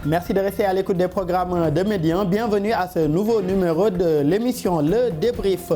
Merci de rester à l'écoute des programmes de Médian. Bienvenue à ce nouveau numéro de l'émission Le Débrief.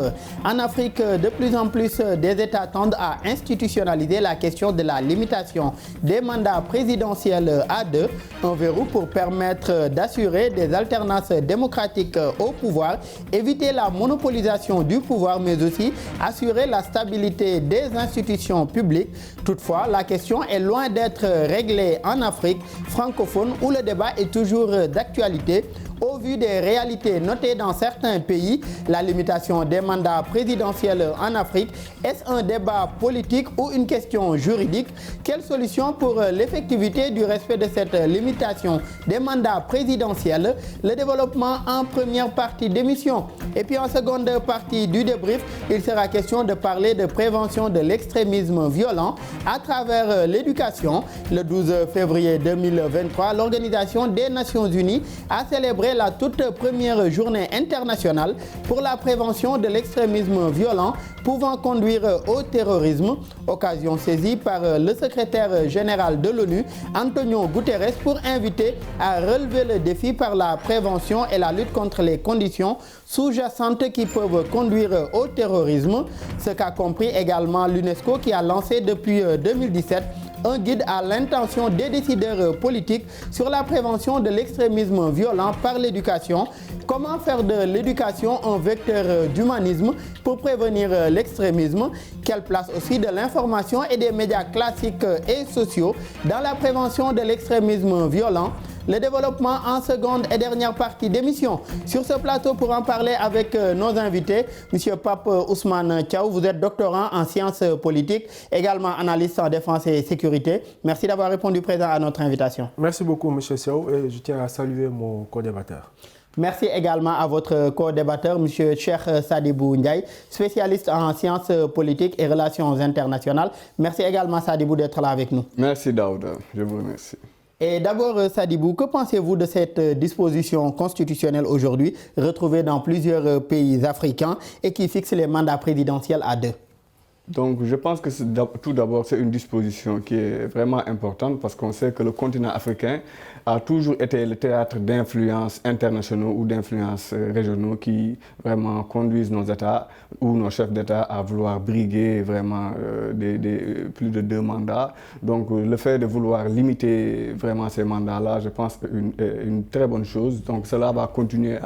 En Afrique, de plus en plus des États tendent à institutionnaliser la question de la limitation des mandats présidentiels à deux, un verrou pour permettre d'assurer des alternances démocratiques au pouvoir, éviter la monopolisation du pouvoir, mais aussi assurer la stabilité des institutions publiques. Toutefois, la question est loin d'être réglée en Afrique francophone où le débat est toujours d'actualité. Au vu des réalités notées dans certains pays, la limitation des mandats présidentiels en Afrique, est-ce un débat politique ou une question juridique? Quelle solution pour l'effectivité du respect de cette limitation des mandats présidentiels? Le développement en première partie d'émission. Et puis en seconde partie du débrief, il sera question de parler de prévention de l'extrémisme violent à travers l'éducation. Le 12 février 2023, l'Organisation des Nations Unies a célébré la toute première journée internationale pour la prévention de l'extrémisme violent pouvant conduire au terrorisme, occasion saisie par le secrétaire général de l'ONU, Antonio Guterres, pour inviter à relever le défi par la prévention et la lutte contre les conditions sous-jacentes qui peuvent conduire au terrorisme, ce qu'a compris également l'UNESCO qui a lancé depuis 2017 un guide à l'intention des décideurs politiques sur la prévention de l'extrémisme violent par l'éducation. Comment faire de l'éducation un vecteur d'humanisme pour prévenir l'extrémisme? Quelle place aussi de l'information et des médias classiques et sociaux dans la prévention de l'extrémisme violent? Le développement en seconde et dernière partie d'émission. Sur ce plateau, pour en parler avec nos invités, M. Pape Ousmane Thiaw, vous êtes doctorant en sciences politiques, également analyste en défense et sécurité. Merci d'avoir répondu présent à notre invitation. Merci beaucoup, M. Thiaw, et je tiens à saluer mon co-débatteur. Merci également à votre co-débatteur, M. Cheikh Sadibou Ndiaye, spécialiste en sciences politiques et relations internationales. Merci également, Sadibou, d'être là avec nous. Merci, Daouda. Je vous remercie. Et d'abord, Sadibou, que pensez-vous de cette disposition constitutionnelle aujourd'hui, retrouvée dans plusieurs pays africains et qui fixe les mandats présidentiels à deux? Donc, je pense que tout d'abord, c'est une disposition qui est vraiment importante parce qu'on sait que le continent africain a toujours été le théâtre d'influences internationaux ou d'influences régionaux qui vraiment conduisent nos États ou nos chefs d'État à vouloir briguer vraiment plus de 2 mandats. Donc, le fait de vouloir limiter vraiment ces mandats-là, je pense que c'est une très bonne chose. Donc, cela va continuer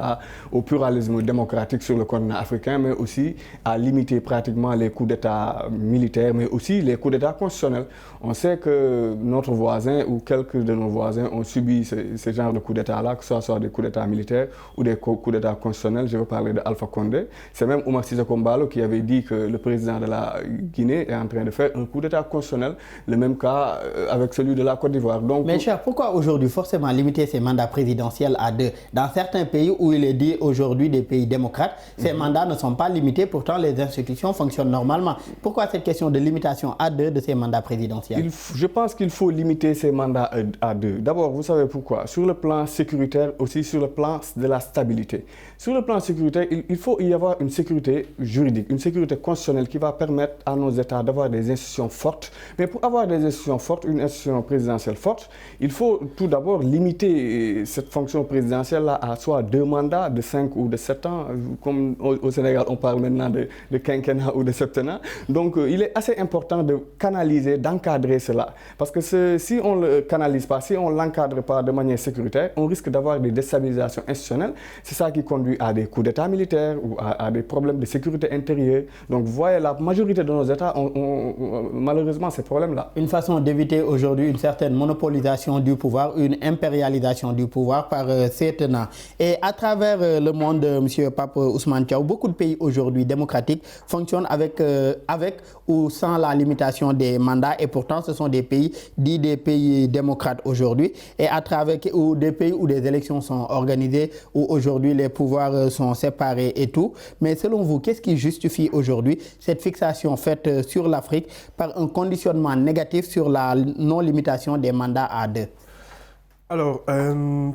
au pluralisme démocratique sur le continent africain, mais aussi à limiter pratiquement les coups d'État militaires, mais aussi les coups d'État constitutionnels. On sait que notre voisin ou quelques de nos voisins ont subi ce genre de coups d'État-là, que ce soit des coups d'État militaires ou des coups d'État constitutionnels. Je veux parler d'Alpha Condé. C'est même Oumar Sissoko Embalo qui avait dit que le président de la Guinée est en train de faire un coup d'État constitutionnel, le même cas avec celui de la Côte d'Ivoire. Donc, mais cher, pourquoi aujourd'hui forcément limiter ces mandats présidentiels à 2? Dans certains pays où il est dit aujourd'hui des pays démocrates, ces mandats ne sont pas limités, pourtant les institutions fonctionnent normalement. Pourquoi cette question de limitation à 2 de ces mandats présidentiels? Je pense qu'il faut limiter ces mandats à 2. D'abord, vous savez pourquoi? Sur le plan sécuritaire, aussi sur le plan de la stabilité. Sur le plan sécuritaire, il faut y avoir une sécurité juridique, une sécurité constitutionnelle qui va permettre à nos États d'avoir des institutions fortes. Mais pour avoir des institutions fortes, une institution présidentielle forte, il faut tout d'abord limiter cette fonction présidentielle-là à soit 2 mandats de 5 ou de 7 ans. Comme au Sénégal, on parle maintenant de quinquennat ou de septennat. Donc, il est assez important de canaliser, d'encadrer cela. Parce que si on ne le canalise pas, si on ne l'encadre pas de manière sécuritaire, on risque d'avoir des déstabilisations institutionnelles. C'est ça qui conduit à des coups d'État militaires ou à des problèmes de sécurité intérieure. Donc, vous voyez, la majorité de nos États ont malheureusement ces problèmes-là. Une façon d'éviter aujourd'hui une certaine monopolisation du pouvoir, une impérialisation du pouvoir par ces tenants. Et à travers le monde, M. Pape Ousmane Thiaw, beaucoup de pays aujourd'hui démocratiques fonctionnent avec ou sans la limitation des mandats, et pourtant ce sont des pays dits des pays démocrates aujourd'hui, et à travers ou des pays où des élections sont organisées, où aujourd'hui les pouvoirs sont séparés et tout. Mais selon vous, qu'est-ce qui justifie aujourd'hui cette fixation faite sur l'Afrique par un conditionnement négatif sur la non-limitation des mandats à 2? Alors,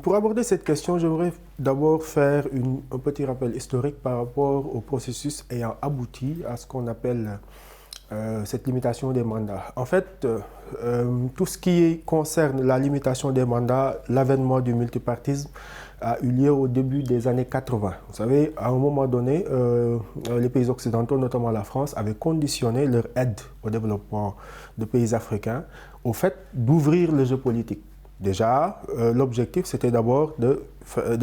pour aborder cette question, j'aimerais d'abord faire un petit rappel historique par rapport au processus ayant abouti à ce qu'on appelle cette limitation des mandats. En fait, tout ce qui concerne la limitation des mandats, l'avènement du multipartisme a eu lieu au début des années 80. Vous savez, à un moment donné, les pays occidentaux, notamment la France, avaient conditionné leur aide au développement de pays africains au fait d'ouvrir le jeu politique. Déjà, l'objectif, c'était d'abord de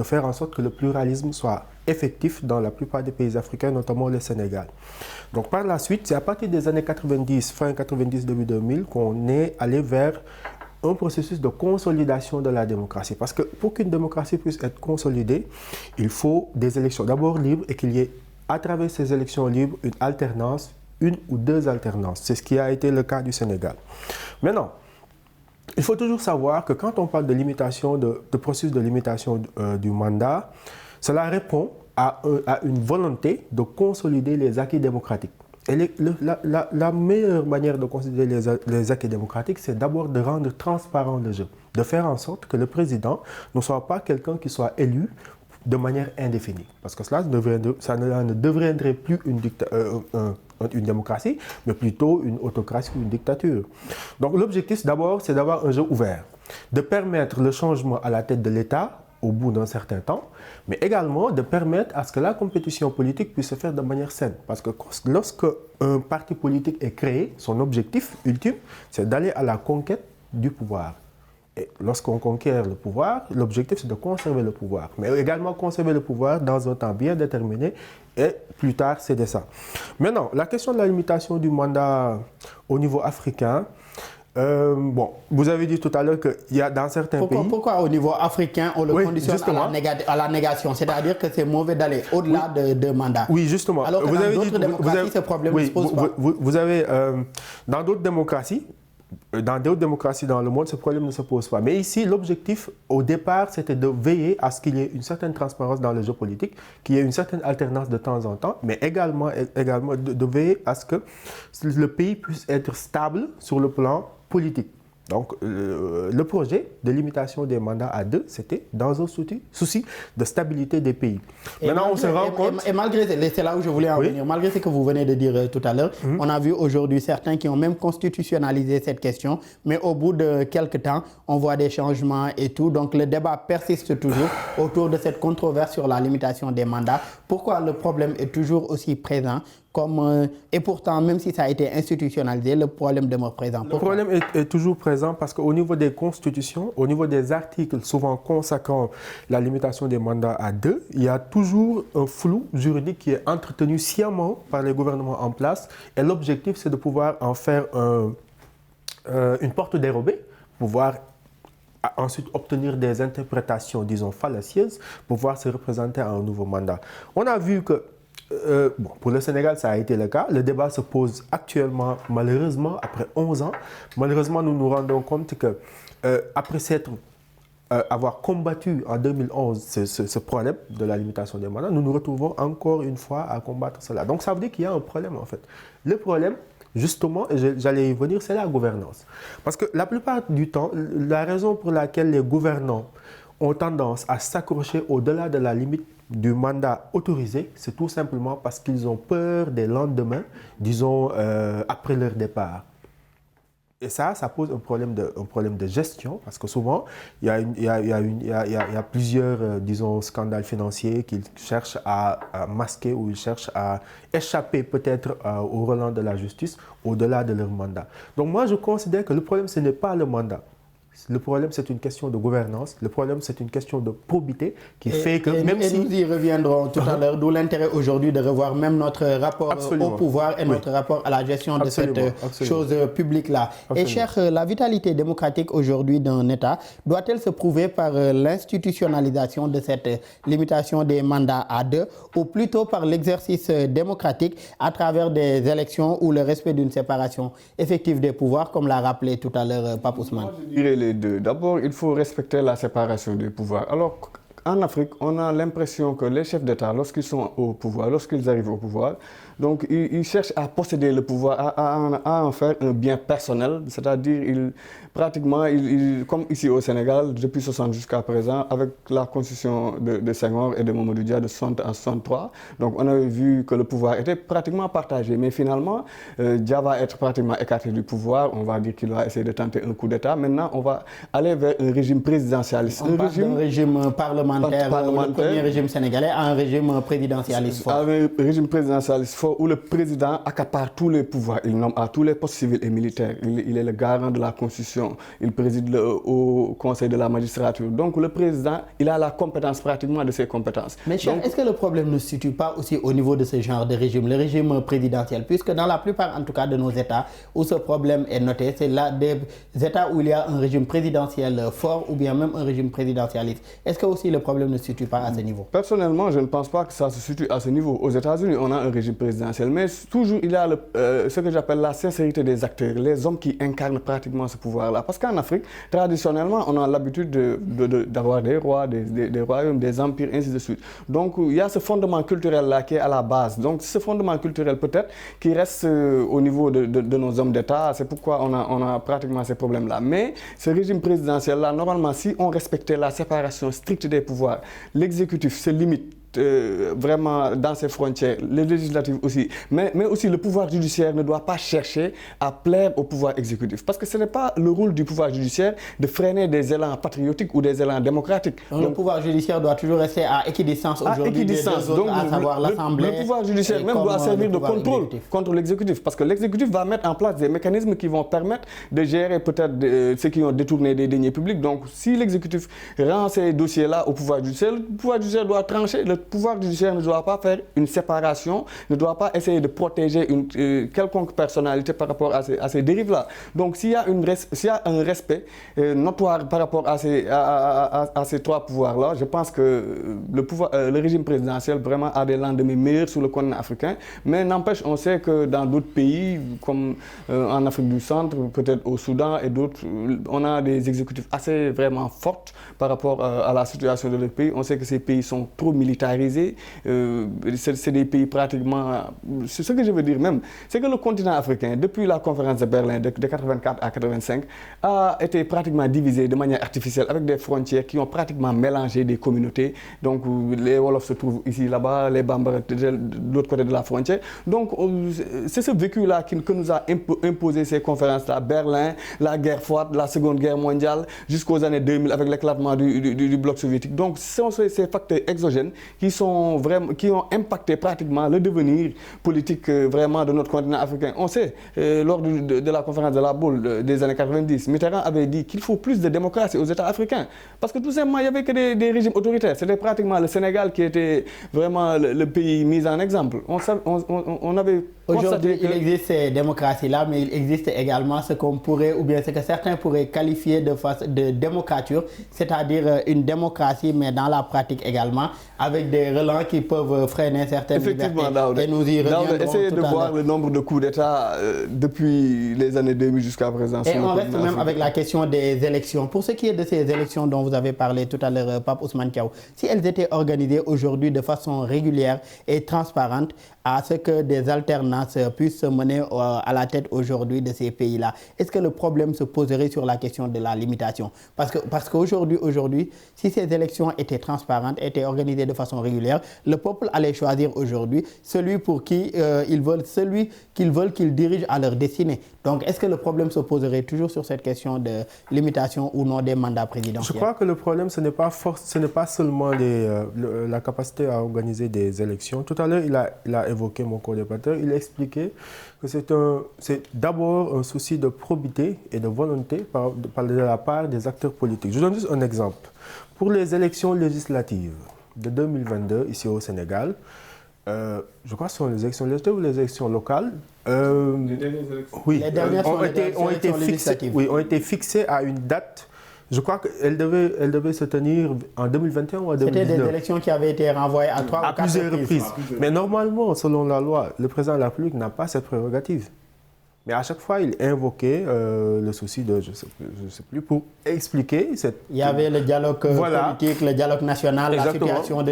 faire en sorte que le pluralisme soit effectif dans la plupart des pays africains, notamment le Sénégal. Donc par la suite, c'est à partir des années 90, fin 90, début 2000, qu'on est allé vers un processus de consolidation de la démocratie. Parce que pour qu'une démocratie puisse être consolidée, il faut des élections d'abord libres et qu'il y ait à travers ces élections libres une alternance, une ou deux alternances. C'est ce qui a été le cas du Sénégal. Maintenant, il faut toujours savoir que quand on parle de limitation, de processus de limitation du mandat, cela répond à une volonté de consolider les acquis démocratiques. Et la meilleure manière de consolider les acquis démocratiques, c'est d'abord de rendre transparent le jeu, de faire en sorte que le président ne soit pas quelqu'un qui soit élu de manière indéfinie. Parce que ça ne deviendrait plus une démocratie, mais plutôt une autocratie ou une dictature. Donc l'objectif d'abord, c'est d'avoir un jeu ouvert, de permettre le changement à la tête de l'État au bout d'un certain temps, mais également de permettre à ce que la compétition politique puisse se faire de manière saine. Parce que lorsque un parti politique est créé, son objectif ultime, c'est d'aller à la conquête du pouvoir. Et lorsqu'on conquiert le pouvoir, l'objectif c'est de conserver le pouvoir, mais également conserver le pouvoir dans un temps bien déterminé et plus tard céder ça. Maintenant, la question de la limitation du mandat au niveau africain, bon, vous avez dit tout à l'heure qu'il y a dans certains pays... Pourquoi au niveau africain, on le conditionne à la négation? C'est-à-dire que c'est mauvais d'aller au-delà de mandat. Oui, justement. Alors que dans d'autres démocraties, ce problème ne se pose pas. Vous avez, dans d'autres démocraties dans le monde, ce problème ne se pose pas. Mais ici, l'objectif, au départ, c'était de veiller à ce qu'il y ait une certaine transparence dans le jeu politique, qu'il y ait une certaine alternance de temps en temps, mais également de veiller à ce que le pays puisse être stable sur le plan politique. Donc, le projet de limitation des mandats à 2, c'était dans un souci de stabilité des pays. Maintenant, on se rend compte... Et malgré, c'est là où je voulais en venir, malgré ce que vous venez de dire tout à l'heure, on a vu aujourd'hui certains qui ont même constitutionnalisé cette question, mais au bout de quelques temps, on voit des changements et tout. Donc, le débat persiste toujours autour de cette controverse sur la limitation des mandats. Pourquoi le problème est toujours aussi présent? Et pourtant, même si ça a été institutionnalisé, le problème demeure présent. Le problème est toujours présent parce qu'au niveau des constitutions, au niveau des articles souvent consacrant la limitation des mandats à 2, il y a toujours un flou juridique qui est entretenu sciemment par les gouvernements en place. Et l'objectif, c'est de pouvoir en faire une porte dérobée, pouvoir ensuite obtenir des interprétations, disons, fallacieuses, pour pouvoir se représenter à un nouveau mandat. On a vu que pour le Sénégal, ça a été le cas. Le débat se pose actuellement, malheureusement, après 11 ans. Malheureusement, nous nous rendons compte que après avoir combattu en 2011 ce problème de la limitation des mandats, nous nous retrouvons encore une fois à combattre cela. Donc ça veut dire qu'il y a un problème en fait. Le problème, justement, et j'allais y venir, c'est la gouvernance. Parce que la plupart du temps, la raison pour laquelle les gouvernants ont tendance à s'accrocher au-delà de la limite du mandat autorisé, c'est tout simplement parce qu'ils ont peur des lendemains, disons, après leur départ. Et ça pose un problème de gestion, parce que souvent, il y a plusieurs, disons, scandales financiers qu'ils cherchent à masquer ou ils cherchent à échapper peut-être au relent de la justice au-delà de leur mandat. Donc moi, je considère que le problème, ce n'est pas le mandat. Le problème, c'est une question de gouvernance. Le problème, c'est une question de probité qui fait que même si... nous y reviendrons tout à l'heure, d'où l'intérêt aujourd'hui de revoir même notre rapport au pouvoir et notre rapport à la gestion de cette chose publique-là. Et cher, la vitalité démocratique aujourd'hui d'un État doit-elle se prouver par l'institutionnalisation de cette limitation des mandats à 2 ou plutôt par l'exercice démocratique à travers des élections ou le respect d'une séparation effective des pouvoirs, comme l'a rappelé tout à l'heure Pape Ousmane? Les deux. D'abord, il faut respecter la séparation des pouvoirs. Alors, en Afrique, on a l'impression que les chefs d'État, lorsqu'ils sont au pouvoir, lorsqu'ils arrivent au pouvoir, donc ils cherchent à posséder le pouvoir, à en faire un bien personnel, c'est-à-dire pratiquement, comme ici au Sénégal, depuis 60 jusqu'à présent, avec la constitution de Senghor et de Mamadou Dia de 60 à 63, donc on avait vu que le pouvoir était pratiquement partagé, mais finalement, Dia va être pratiquement écarté du pouvoir, on va dire qu'il va essayer de tenter un coup d'État. Maintenant, on va aller vers un régime présidentialiste. On passe d'un régime parlementaire, le premier régime sénégalais, à un régime présidentialiste fort. Un régime présidentialiste fort où le président accapare tous les pouvoirs, il nomme à tous les postes civils et militaires, il est le garant de la Constitution, il préside au Conseil de la magistrature. Donc le président, il a la compétence pratiquement de ses compétences. Mais est-ce que le problème ne se situe pas aussi au niveau de ce genre de régime, le régime présidentiel, puisque dans la plupart en tout cas de nos États où ce problème est noté, c'est là des États où il y a un régime présidentiel fort ou bien même un régime présidentialiste. Est-ce que aussi le problème ne se situe pas à ce niveau? Personnellement, je ne pense pas que ça se situe à ce niveau. Aux États-Unis, on a un régime présidentiel, mais toujours il y a ce que j'appelle la sincérité des acteurs, les hommes qui incarnent pratiquement ce pouvoir-là. Parce qu'en Afrique, traditionnellement, on a l'habitude d'avoir des rois, des royaumes, des empires, ainsi de suite. Donc il y a ce fondement culturel-là qui est à la base. Donc ce fondement culturel peut-être qui reste au niveau de nos hommes d'État. C'est pourquoi on a pratiquement ces problèmes-là. Mais ce régime présidentiel-là, normalement, si on respectait la séparation stricte des pouvoirs, l'exécutif se limite vraiment dans ses frontières, les législatives aussi, mais aussi le pouvoir judiciaire ne doit pas chercher à plaire au pouvoir exécutif, parce que ce n'est pas le rôle du pouvoir judiciaire de freiner des élans patriotiques ou des élans démocratiques. Donc le pouvoir judiciaire doit toujours rester à équidistance aujourd'hui des deux autres, à savoir l'Assemblée. Le pouvoir judiciaire même doit servir de contrôle contre l'exécutif, parce que l'exécutif va mettre en place des mécanismes qui vont permettre de gérer peut-être ceux qui ont détourné des deniers publics. Donc si l'exécutif rend ces dossiers-là au pouvoir judiciaire, le pouvoir judiciaire doit trancher. Le pouvoir judiciaire ne doit pas faire une séparation, ne doit pas essayer de protéger une quelconque personnalité par rapport à ces dérives-là. Donc s'il y a un respect notoire par rapport à ces trois pouvoirs-là, je pense que le régime présidentiel vraiment a des lendemains meilleurs sur le continent africain. Mais n'empêche, on sait que dans d'autres pays, comme en Afrique du Centre, peut-être au Soudan et d'autres, on a des exécutifs assez vraiment forts par rapport à la situation de leur pays. On sait que ces pays sont trop militarisés. C'est des pays pratiquement... Ce que je veux dire même, c'est que le continent africain, depuis la conférence de Berlin de 84 à 85, a été pratiquement divisé de manière artificielle avec des frontières qui ont pratiquement mélangé des communautés. Donc les Wolofs se trouvent ici, là-bas, les Bambara de l'autre côté de la frontière. Donc c'est ce vécu-là que nous a imposé ces conférences-là. Berlin, la guerre froide, la Seconde Guerre mondiale, jusqu'aux années 2000 avec l'éclatement du bloc soviétique. Donc ce sont ces facteurs exogènes qui ont impacté pratiquement le devenir politique vraiment de notre continent africain. On sait, lors de la conférence de la Boule des années 90, Mitterrand avait dit qu'il faut plus de démocratie aux États africains. Parce que tout simplement, il n'y avait que des régimes autoritaires. C'était pratiquement le Sénégal qui était vraiment le pays mis en exemple. On avait Aujourd'hui, il existe ces démocraties-là, mais il existe également ce qu'on pourrait, ou bien ce que certains pourraient qualifier de démocrature, c'est-à-dire une démocratie, mais dans la pratique également, avec des relents qui peuvent freiner certaines libertés. Et nous y reviendrons essayez de voir le nombre de coups d'État depuis les années 2000 jusqu'à présent. Et on reste même avec la question des élections. Pour ce qui est de ces élections dont vous avez parlé tout à l'heure, Pape Ousmane Thiaw, si elles étaient organisées aujourd'hui de façon régulière et transparente, à ce que des alternances puissent se mener à la tête aujourd'hui de ces pays-là, est-ce que le problème se poserait sur la question de la limitation? Parce qu'aujourd'hui, si ces élections étaient transparentes, étaient organisées de façon régulière, le peuple allait choisir aujourd'hui celui pour qui ils veulent qu'il dirige à leur destinée. Donc, est-ce que le problème se poserait toujours sur cette question de limitation ou non des mandats présidentiels? Je crois que le problème, ce n'est pas seulement la capacité à organiser des élections. Tout à l'heure, il a évoqué mon co-débatteur, il a expliqué que c'est d'abord un souci de probité et de volonté de la part des acteurs politiques. Je donne juste un exemple. Pour les élections législatives de 2022, ici au Sénégal, je crois que ce sont les élections législatives ou les élections locales. Les dernières élections. Oui, les dernières ont été fixées à une date. Je crois qu'elle devait se tenir en 2021 ou en 2019. C'était des élections qui avaient été renvoyées à 3 ou 4 plusieurs reprises. Mais normalement, selon la loi, le président de la République n'a pas cette prérogative. Mais à chaque fois, il invoquait le souci de, je sais plus, pour expliquer cette... Il y avait le dialogue politique, le dialogue national, Exactement. La situation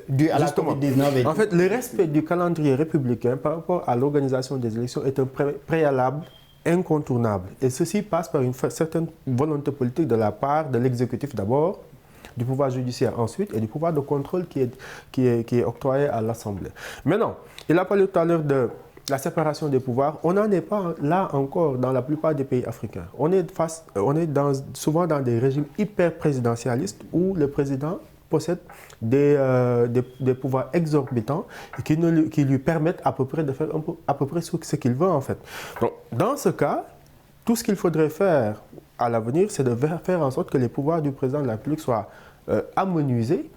due à la COVID-19. En fait, le respect du calendrier républicain par rapport à l'organisation des élections est un préalable incontournable. Et ceci passe par une certaine volonté politique de la part de l'exécutif d'abord, du pouvoir judiciaire ensuite et du pouvoir de contrôle qui est octroyé à l'Assemblée. Maintenant, il a parlé tout à l'heure de la séparation des pouvoirs. On n'en est pas là encore dans la plupart des pays africains. On est souvent dans des régimes hyper présidentialistes où le président possède des pouvoirs exorbitants et qui lui permettent à peu près de faire à peu près ce qu'il veut en fait. Donc, dans ce cas, tout ce qu'il faudrait faire à l'avenir, c'est de faire en sorte que les pouvoirs du président de la République soient amenuisés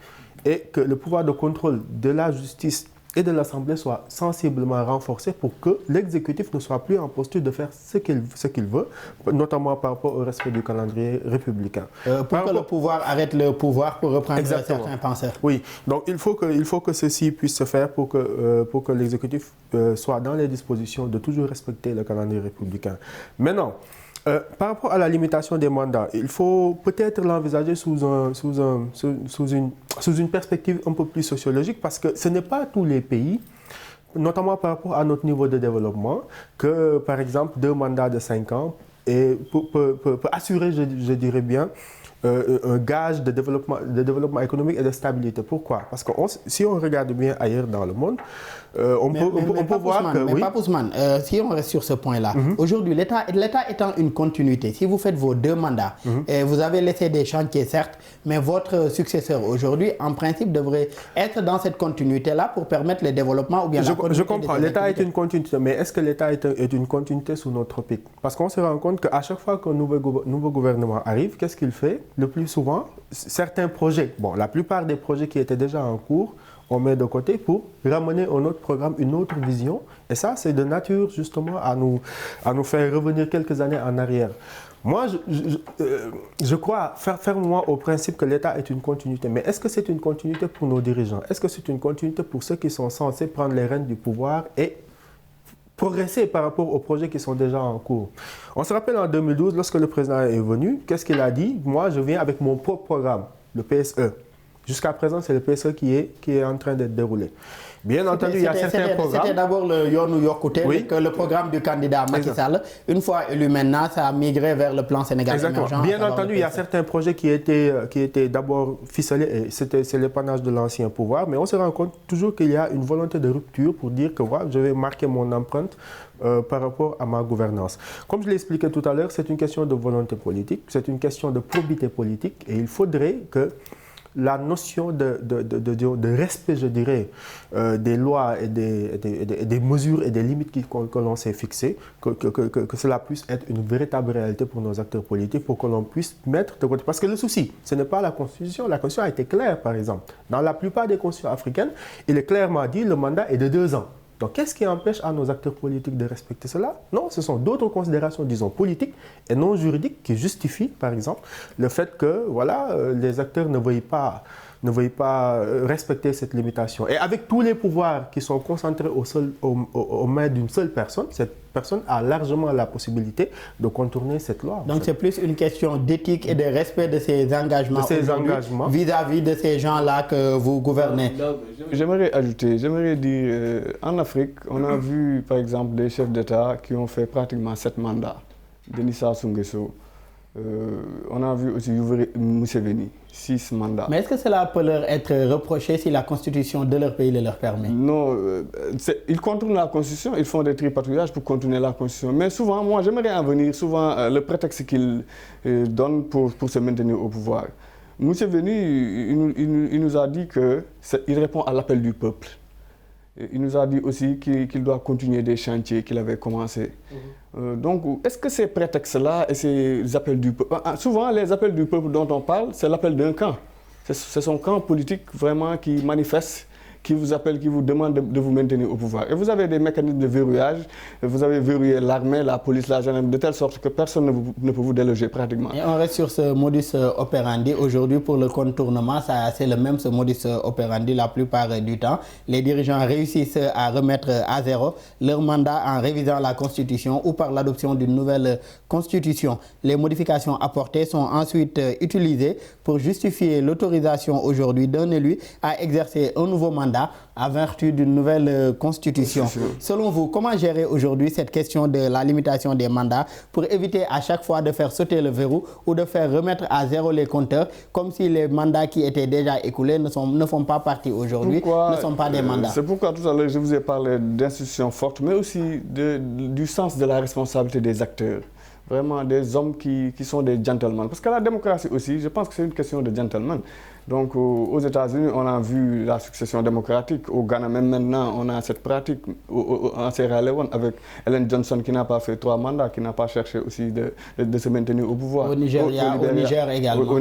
et que le pouvoir de contrôle de la justice et de l'Assemblée soit sensiblement renforcé pour que l'exécutif ne soit plus en posture de faire ce qu'il veut, notamment par rapport au respect du calendrier républicain. Pour que le pouvoir arrête le pouvoir, pour reprendre certains penseurs. Oui, donc il faut que ceci puisse se faire pour que l'exécutif soit dans les dispositions de toujours respecter le calendrier républicain. Maintenant, par rapport à la limitation des mandats, il faut peut-être l'envisager sous une perspective un peu plus sociologique parce que ce n'est pas tous les pays, notamment par rapport à notre niveau de développement, que par exemple 2 mandats de 5 ans peut assurer, je dirais bien, un gage de développement économique et de stabilité. Pourquoi? Parce que si on regarde bien ailleurs dans le monde, on peut voir que... Mais Pape Ousmane, si on reste sur ce point-là, aujourd'hui, l'État étant une continuité, si vous faites vos 2 mandats, et vous avez laissé des chantiers, certes, mais votre successeur aujourd'hui, en principe, devrait être dans cette continuité-là pour permettre le développement ou bien la continuité. Je comprends, l'État est une continuité, mais est-ce que l'État est une continuité sous notre tropique? Parce qu'on se rend compte qu'à chaque fois qu'un nouveau gouvernement arrive, qu'est-ce qu'il fait? Le plus souvent, certains projets, la plupart des projets qui étaient déjà en cours, on met de côté pour ramener un autre programme, une autre vision. Et ça, c'est de nature justement à nous faire revenir quelques années en arrière. Moi, je crois fermement au principe que l'État est une continuité. Mais est-ce que c'est une continuité pour nos dirigeants? Est-ce que c'est une continuité pour ceux qui sont censés prendre les rênes du pouvoir et progresser par rapport aux projets qui sont déjà en cours? On se rappelle en 2012, lorsque le président est venu, qu'est-ce qu'il a dit? Moi, je viens avec mon propre programme, le PSE. Jusqu'à présent, c'est le PSE qui est en train d'être déroulé. Bien entendu, il y a certains programmes... C'était d'abord le Yonou Yorkouté, le programme du candidat Macky Sall. Une fois élu maintenant, ça a migré vers le plan Sénégal émergent. Bien entendu, il y a certains projets qui étaient d'abord ficelés, et c'est l'épanage de l'ancien pouvoir, mais on se rend compte toujours qu'il y a une volonté de rupture pour dire que voilà, je vais marquer mon empreinte par rapport à ma gouvernance. Comme je l'ai expliqué tout à l'heure, c'est une question de volonté politique, c'est une question de probité politique, et il faudrait que la notion de respect, je dirais, des lois et des mesures et des limites que l'on s'est fixées, que cela puisse être une véritable réalité pour nos acteurs politiques, pour que l'on puisse mettre de côté. Parce que le souci, ce n'est pas la Constitution. La Constitution a été claire, par exemple. Dans la plupart des constitutions africaines, il est clairement dit que le mandat est de 2 ans. Donc, qu'est-ce qui empêche à nos acteurs politiques de respecter cela? Non, ce sont d'autres considérations, disons, politiques et non juridiques qui justifient, par exemple, le fait que, voilà, les acteurs ne veuillent pas respecter cette limitation. Et avec tous les pouvoirs qui sont concentrés aux mains d'une seule personne, cette personne a largement la possibilité de contourner cette loi. Donc c'est plus une question d'éthique et de respect de ses engagements, vis-à-vis de ces gens-là que vous gouvernez. J'aimerais dire, en Afrique, on a vu par exemple des chefs d'État qui ont fait pratiquement 7 mandats. Denis Sassou Nguesso. On a vu aussi Yoweri Museveni, 6 mandats. Mais est-ce que cela peut leur être reproché si la constitution de leur pays le leur permet? Non, ils contournent la constitution, ils font des tripatouillages pour contourner la constitution. Mais souvent, moi j'aimerais en venir, le prétexte qu'ils donnent pour se maintenir au pouvoir. Museveni, il nous a dit qu'il répond à l'appel du peuple. Il nous a dit aussi qu'il doit continuer des chantiers qu'il avait commencés. Donc, est-ce que ces prétextes-là et ces appels du peuple... Souvent, les appels du peuple dont on parle, c'est l'appel d'un camp. C'est son camp politique vraiment qui manifeste, qui vous appelle, qui vous demande de vous maintenir au pouvoir. Et vous avez des mécanismes de verrouillage, vous avez verrouillé l'armée, la police, la gendarmerie, de telle sorte que personne ne peut vous déloger pratiquement. Et on reste sur ce modus operandi. Aujourd'hui, pour le contournement, c'est le même, ce modus operandi la plupart du temps. Les dirigeants réussissent à remettre à zéro leur mandat en révisant la Constitution ou par l'adoption d'une nouvelle Constitution. Les modifications apportées sont ensuite utilisées pour justifier l'autorisation aujourd'hui d'un élu à exercer un nouveau mandat à vertu d'une nouvelle Constitution. Selon vous, comment gérer aujourd'hui cette question de la limitation des mandats pour éviter à chaque fois de faire sauter le verrou ou de faire remettre à zéro les compteurs, comme si les mandats qui étaient déjà écoulés ne font pas partie aujourd'hui, ne sont pas des mandats? C'est pourquoi tout à l'heure je vous ai parlé d'institutions fortes, mais aussi du sens de la responsabilité des acteurs. Vraiment des hommes qui sont des gentlemen. Parce que la démocratie aussi, je pense que c'est une question de gentleman. Donc aux États-Unis, on a vu la succession démocratique. Au Ghana, même maintenant, on a cette pratique. En Sierra Leone, avec Ellen Johnson qui n'a pas fait 3 mandats, qui n'a pas cherché aussi de se maintenir au pouvoir. Au Niger également.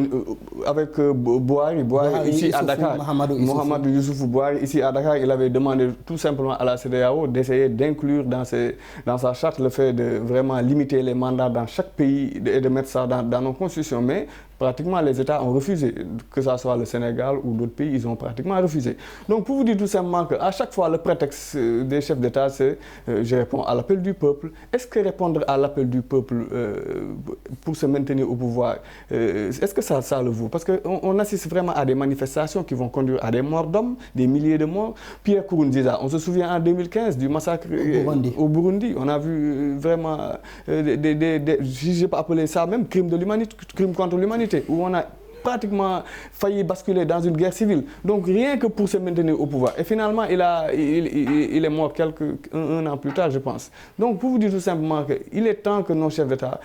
Avec Bouhari ici à Dakar. Mohamedou Youssoufou Bouhari, ici à Dakar, il avait demandé tout simplement à la CEDEAO d'essayer d'inclure dans sa charte le fait de vraiment limiter les mandats dans chaque pays et de mettre ça dans nos constitutions. Mais pratiquement les États ont refusé, que ce soit le Sénégal ou d'autres pays, ils ont pratiquement refusé. Donc pour vous dire tout simplement qu'à chaque fois le prétexte des chefs d'État c'est je réponds à l'appel du peuple. Est-ce que répondre à l'appel du peuple pour se maintenir au pouvoir, est-ce que ça le vaut? Parce qu'on assiste vraiment à des manifestations qui vont conduire à des morts d'hommes, des milliers de morts. Pierre Nkurunziza, on se souvient en 2015 du massacre au Burundi. On a vu vraiment si je peux appeler ça même crime de l'humanité, crime contre l'humanité, où on a pratiquement failli basculer dans une guerre civile. Donc rien que pour se maintenir au pouvoir. Et finalement, il est mort un an plus tard, je pense. Donc pour vous dire tout simplement qu'il est temps que nos chefs d'État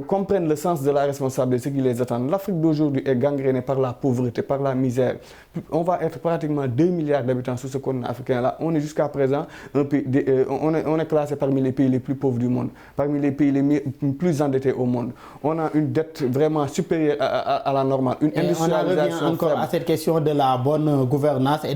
comprennent le sens de la responsabilité, ce qui les attend. L'Afrique d'aujourd'hui est gangrénée par la pauvreté, par la misère. On va être pratiquement 2 milliards d'habitants sur ce continent africain-là. On est jusqu'à présent, on est classé parmi les pays les plus pauvres du monde, parmi les pays les plus endettés au monde. On a une dette vraiment supérieure à la normale, une industrialisation. On revient encore à cette question de la bonne gouvernance et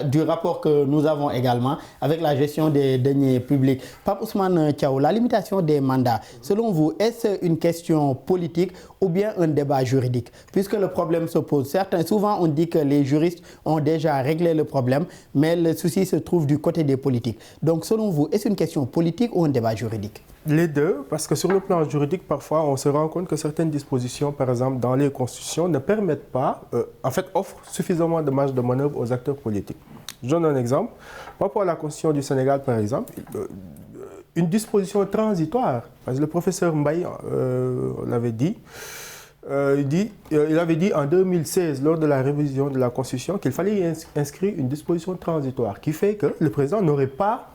du rapport que nous avons également avec la gestion des deniers publics. Pape Ousmane Thiaw, la limitation des mandats, selon vous, est-ce une question politique ou bien un débat juridique? Puisque le problème se pose. Souvent on dit que les juristes ont déjà réglé le problème, mais le souci se trouve du côté des politiques. Donc selon vous, est-ce une question politique ou un débat juridique? Les deux, parce que sur le plan juridique, parfois on se rend compte que certaines dispositions, par exemple dans les constitutions, ne permettent pas, offrent suffisamment de marge de manœuvre aux acteurs politiques. Je donne un exemple. Par rapport à la constitution du Sénégal, par exemple, une disposition transitoire, parce que le professeur Mbaye l'avait dit, il avait dit en 2016, lors de la révision de la Constitution, qu'il fallait inscrire une disposition transitoire qui fait que le président n'aurait pas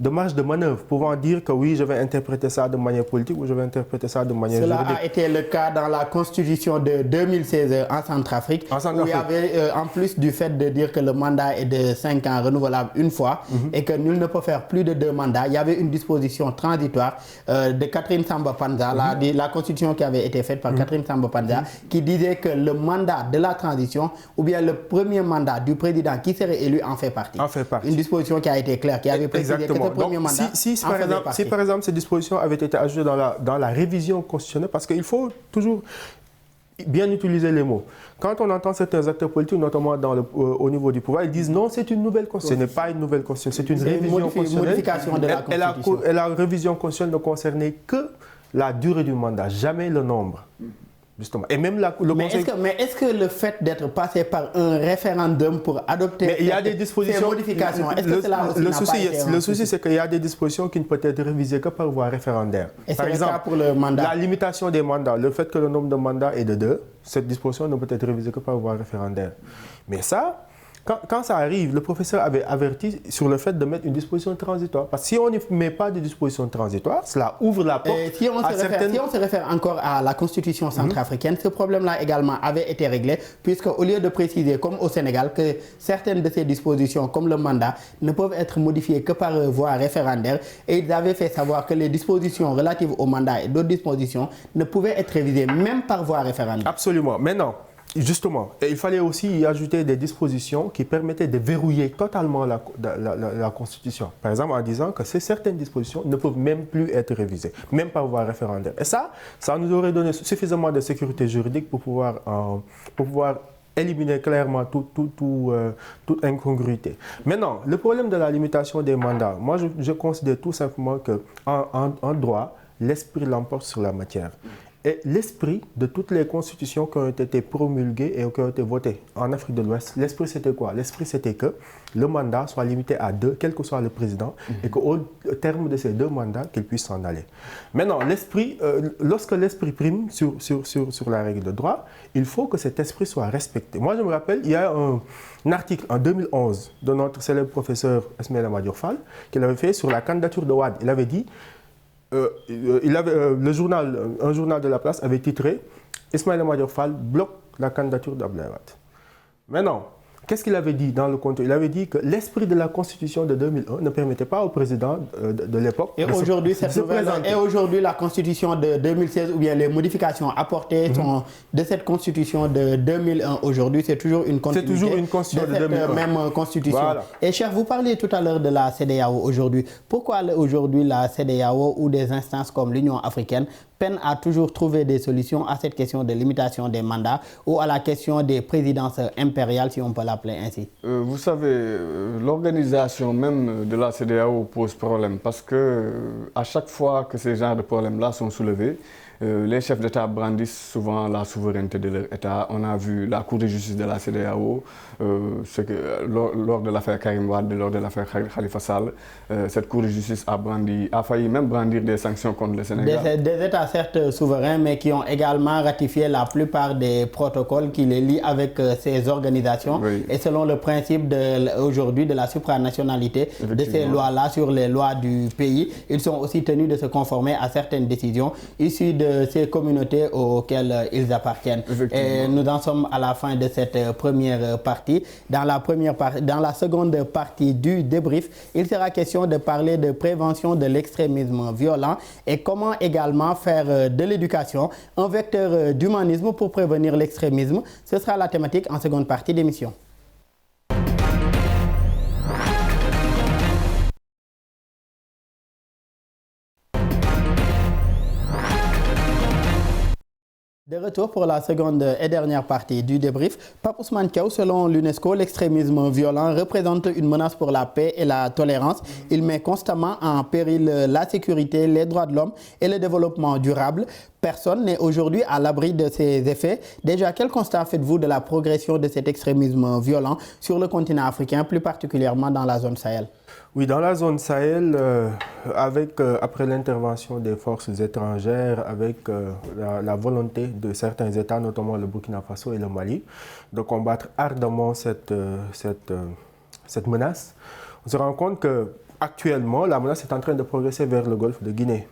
de marge de manœuvre, pouvant dire que oui, je vais interpréter ça de manière politique ou je vais interpréter ça de manière juridique. Cela a été le cas dans la Constitution de 2016 en Centrafrique, où il y avait, en plus du fait de dire que le mandat est de 5 ans renouvelable une fois et que nul ne peut faire plus de 2 mandats, il y avait une disposition transitoire de Catherine Samba Panza, la Constitution qui avait été faite par Catherine Samba Panza, qui disait que le mandat de la transition ou bien le premier mandat du président qui serait élu en fait partie. Une disposition qui a été claire, qui avait précisé que donc, si par exemple ces dispositions avaient été ajoutées dans la révision constitutionnelle, parce qu'il faut toujours bien utiliser les mots. Quand on entend certains acteurs politiques, notamment au niveau du pouvoir, ils disent non, c'est une nouvelle constitution. Ce n'est pas une nouvelle constitution, c'est une révision constitutionnelle. Modification de la Constitution. Et la révision constitutionnelle ne concernait que la durée du mandat, jamais le nombre. Justement. Et même est-ce que le fait d'être passé par un référendum pour adopter ces modifications, est-ce que cela aussi n'a pas été le souci, c'est qu'il y a des dispositions qui ne peuvent être révisées que par voie référendaire. Et par exemple, le cas pour le mandat. La limitation des mandats, le fait que le nombre de mandats est de 2, cette disposition ne peut être révisée que par voie référendaire. Mais ça, quand ça arrive, le professeur avait averti sur le fait de mettre une disposition transitoire. Parce que si on ne met pas de disposition transitoire, cela ouvre la porte si on se réfère encore à la Constitution centrafricaine, ce problème-là également avait été réglé, puisque au lieu de préciser, comme au Sénégal, que certaines de ces dispositions, comme le mandat, ne peuvent être modifiées que par voie référendaire, et ils avaient fait savoir que les dispositions relatives au mandat et d'autres dispositions ne pouvaient être révisées même par voie référendaire. Absolument. Maintenant, Justement, et il fallait aussi y ajouter des dispositions qui permettaient de verrouiller totalement la Constitution. Par exemple, en disant que certaines dispositions ne peuvent même plus être révisées, même par voie référendaire. Et ça nous aurait donné suffisamment de sécurité juridique pour pouvoir éliminer clairement toute incongruité. Maintenant, le problème de la limitation des mandats, moi je considère tout simplement qu'en droit, l'esprit l'emporte sur la matière. Et l'esprit de toutes les constitutions qui ont été promulguées et qui ont été votées en Afrique de l'Ouest, l'esprit c'était quoi? L'esprit c'était que le mandat soit limité à 2, quel que soit le président, et qu'au terme de ces 2 mandats, qu'il puisse s'en aller. Maintenant, lorsque l'esprit prime sur la règle de droit, il faut que cet esprit soit respecté. Moi je me rappelle, il y a un article en 2011 de notre célèbre professeur Ismaïla Madior Fall qu'il avait fait sur la candidature de Wade. Il avait dit, un journal de la place avait titré « Ismaïla Madior Fall bloque la candidature d'Abdoulaye Wade ». Maintenant, qu'est-ce qu'il avait dit dans le contenu? Il avait dit que l'esprit de la Constitution de 2001 ne permettait pas au président de l'époque de se présenter. Et aujourd'hui, la Constitution de 2016, ou bien les modifications apportées sont de cette Constitution de 2001, aujourd'hui, c'est toujours une continuité. C'est toujours une Constitution de 2001. Même Constitution. Voilà. Et cher, vous parliez tout à l'heure de la CEDEAO aujourd'hui. Pourquoi aujourd'hui la CEDEAO ou des instances comme l'Union africaine peinent à toujours trouver des solutions à cette question de limitation des mandats ou à la question des présidences impériales, si on peut l'appeler ainsi? Vous savez, l'organisation même de la CEDEAO pose problème parce que à chaque fois que ces genres de problèmes-là sont soulevés, les chefs d'État brandissent souvent la souveraineté de leur État. On a vu la Cour de justice de la CEDEAO, lors de l'affaire Karim Wade, lors de l'affaire Khalifa Sall, cette Cour de justice a failli même brandir des sanctions contre le Sénégal. Des États certes souverains, mais qui ont également ratifié la plupart des protocoles qui les lient avec ces organisations. Oui. Et selon le principe aujourd'hui de la supranationalité de ces lois-là sur les lois du pays, ils sont aussi tenus de se conformer à certaines décisions issues de ces communautés auxquelles ils appartiennent. Et nous en sommes à la fin de cette première partie. Dans la seconde partie du débrief, il sera question de parler de prévention de l'extrémisme violent et comment également faire de l'éducation un vecteur d'humanisme pour prévenir l'extrémisme. Ce sera la thématique en seconde partie d'émission. De retour pour la seconde et dernière partie du débrief. Pape Ousmane Thiaw, selon l'UNESCO, l'extrémisme violent représente une menace pour la paix et la tolérance. Il met constamment en péril la sécurité, les droits de l'homme et le développement durable. Personne n'est aujourd'hui à l'abri de ces effets. Déjà, quel constat faites-vous de la progression de cet extrémisme violent sur le continent africain, plus particulièrement dans la zone Sahel? Oui, dans la zone Sahel, après l'intervention des forces étrangères, avec la volonté de certains États, notamment le Burkina Faso et le Mali, de combattre ardemment cette menace, on se rend compte qu'actuellement, la menace est en train de progresser vers le golfe de Guinée.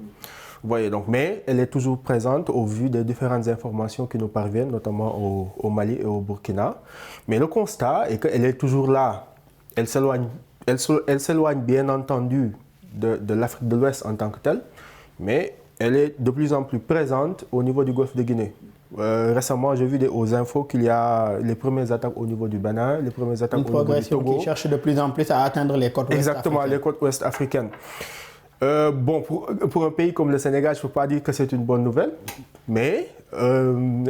Vous voyez, donc, mais elle est toujours présente au vu des différentes informations qui nous parviennent, notamment au Mali et au Burkina. Mais le constat est qu'elle est toujours là. Elle s'éloigne bien entendu de l'Afrique de l'Ouest en tant que telle, mais elle est de plus en plus présente au niveau du golfe de Guinée. Récemment, j'ai vu aux infos qu'il y a les premières attaques au niveau du Bénin, les premières attaques au niveau du Togo. Une progression qui cherche de plus en plus à atteindre les côtes ouest africaines. Exactement, les côtes ouest africaines. Bon, pour un pays comme le Sénégal, je ne peux pas dire que c'est une bonne nouvelle, mais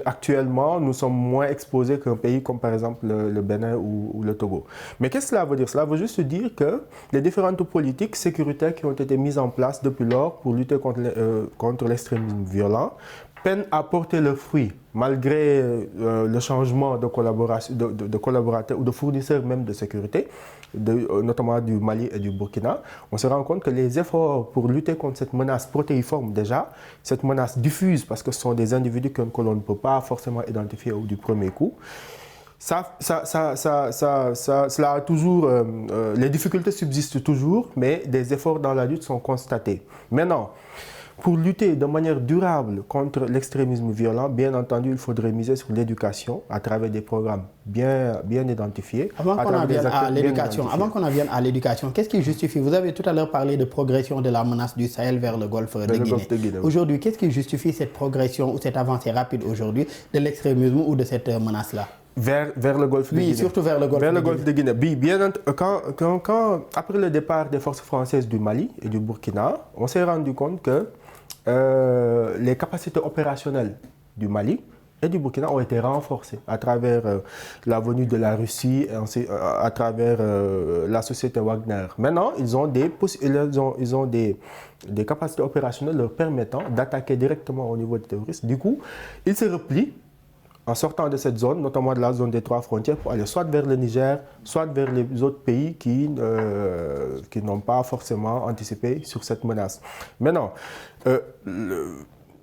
actuellement, nous sommes moins exposés qu'un pays comme par exemple le Bénin ou le Togo. Mais qu'est-ce que cela veut dire? Cela veut juste dire que les différentes politiques sécuritaires qui ont été mises en place depuis lors pour lutter contre l'extrémisme violent peinent à porter le fruit, malgré le changement de collaborateurs ou de fournisseurs même de sécurité, notamment du Mali et du Burkina. On se rend compte que les efforts pour lutter contre cette menace protéiforme déjà, cette menace diffuse parce que ce sont des individus que l'on ne peut pas forcément identifier du premier coup, cela a toujours, les difficultés subsistent toujours, mais des efforts dans la lutte sont constatés. Maintenant, pour lutter de manière durable contre l'extrémisme violent, bien entendu, il faudrait miser sur l'éducation à travers des programmes bien identifiés. Avant qu'on en vienne à l'éducation, qu'est-ce qui justifie? Vous avez tout à l'heure parlé de progression de la menace du Sahel vers le golfe de Guinée. Aujourd'hui, qu'est-ce qui justifie cette progression ou cette avancée rapide aujourd'hui de l'extrémisme ou de cette menace-là? Vers le golfe de Guinée. Oui, surtout vers le golfe de Guinée. Après le départ des forces françaises du Mali et du Burkina, on s'est rendu compte que les capacités opérationnelles du Mali et du Burkina ont été renforcées à travers la venue de la Russie, et à travers la société Wagner. Maintenant, ils ont des capacités opérationnelles leur permettant d'attaquer directement au niveau des terroristes. Du coup, ils se replient en sortant de cette zone, notamment de la zone des 3 frontières, pour aller soit vers le Niger, soit vers les autres pays qui n'ont pas forcément anticipé sur cette menace. Maintenant,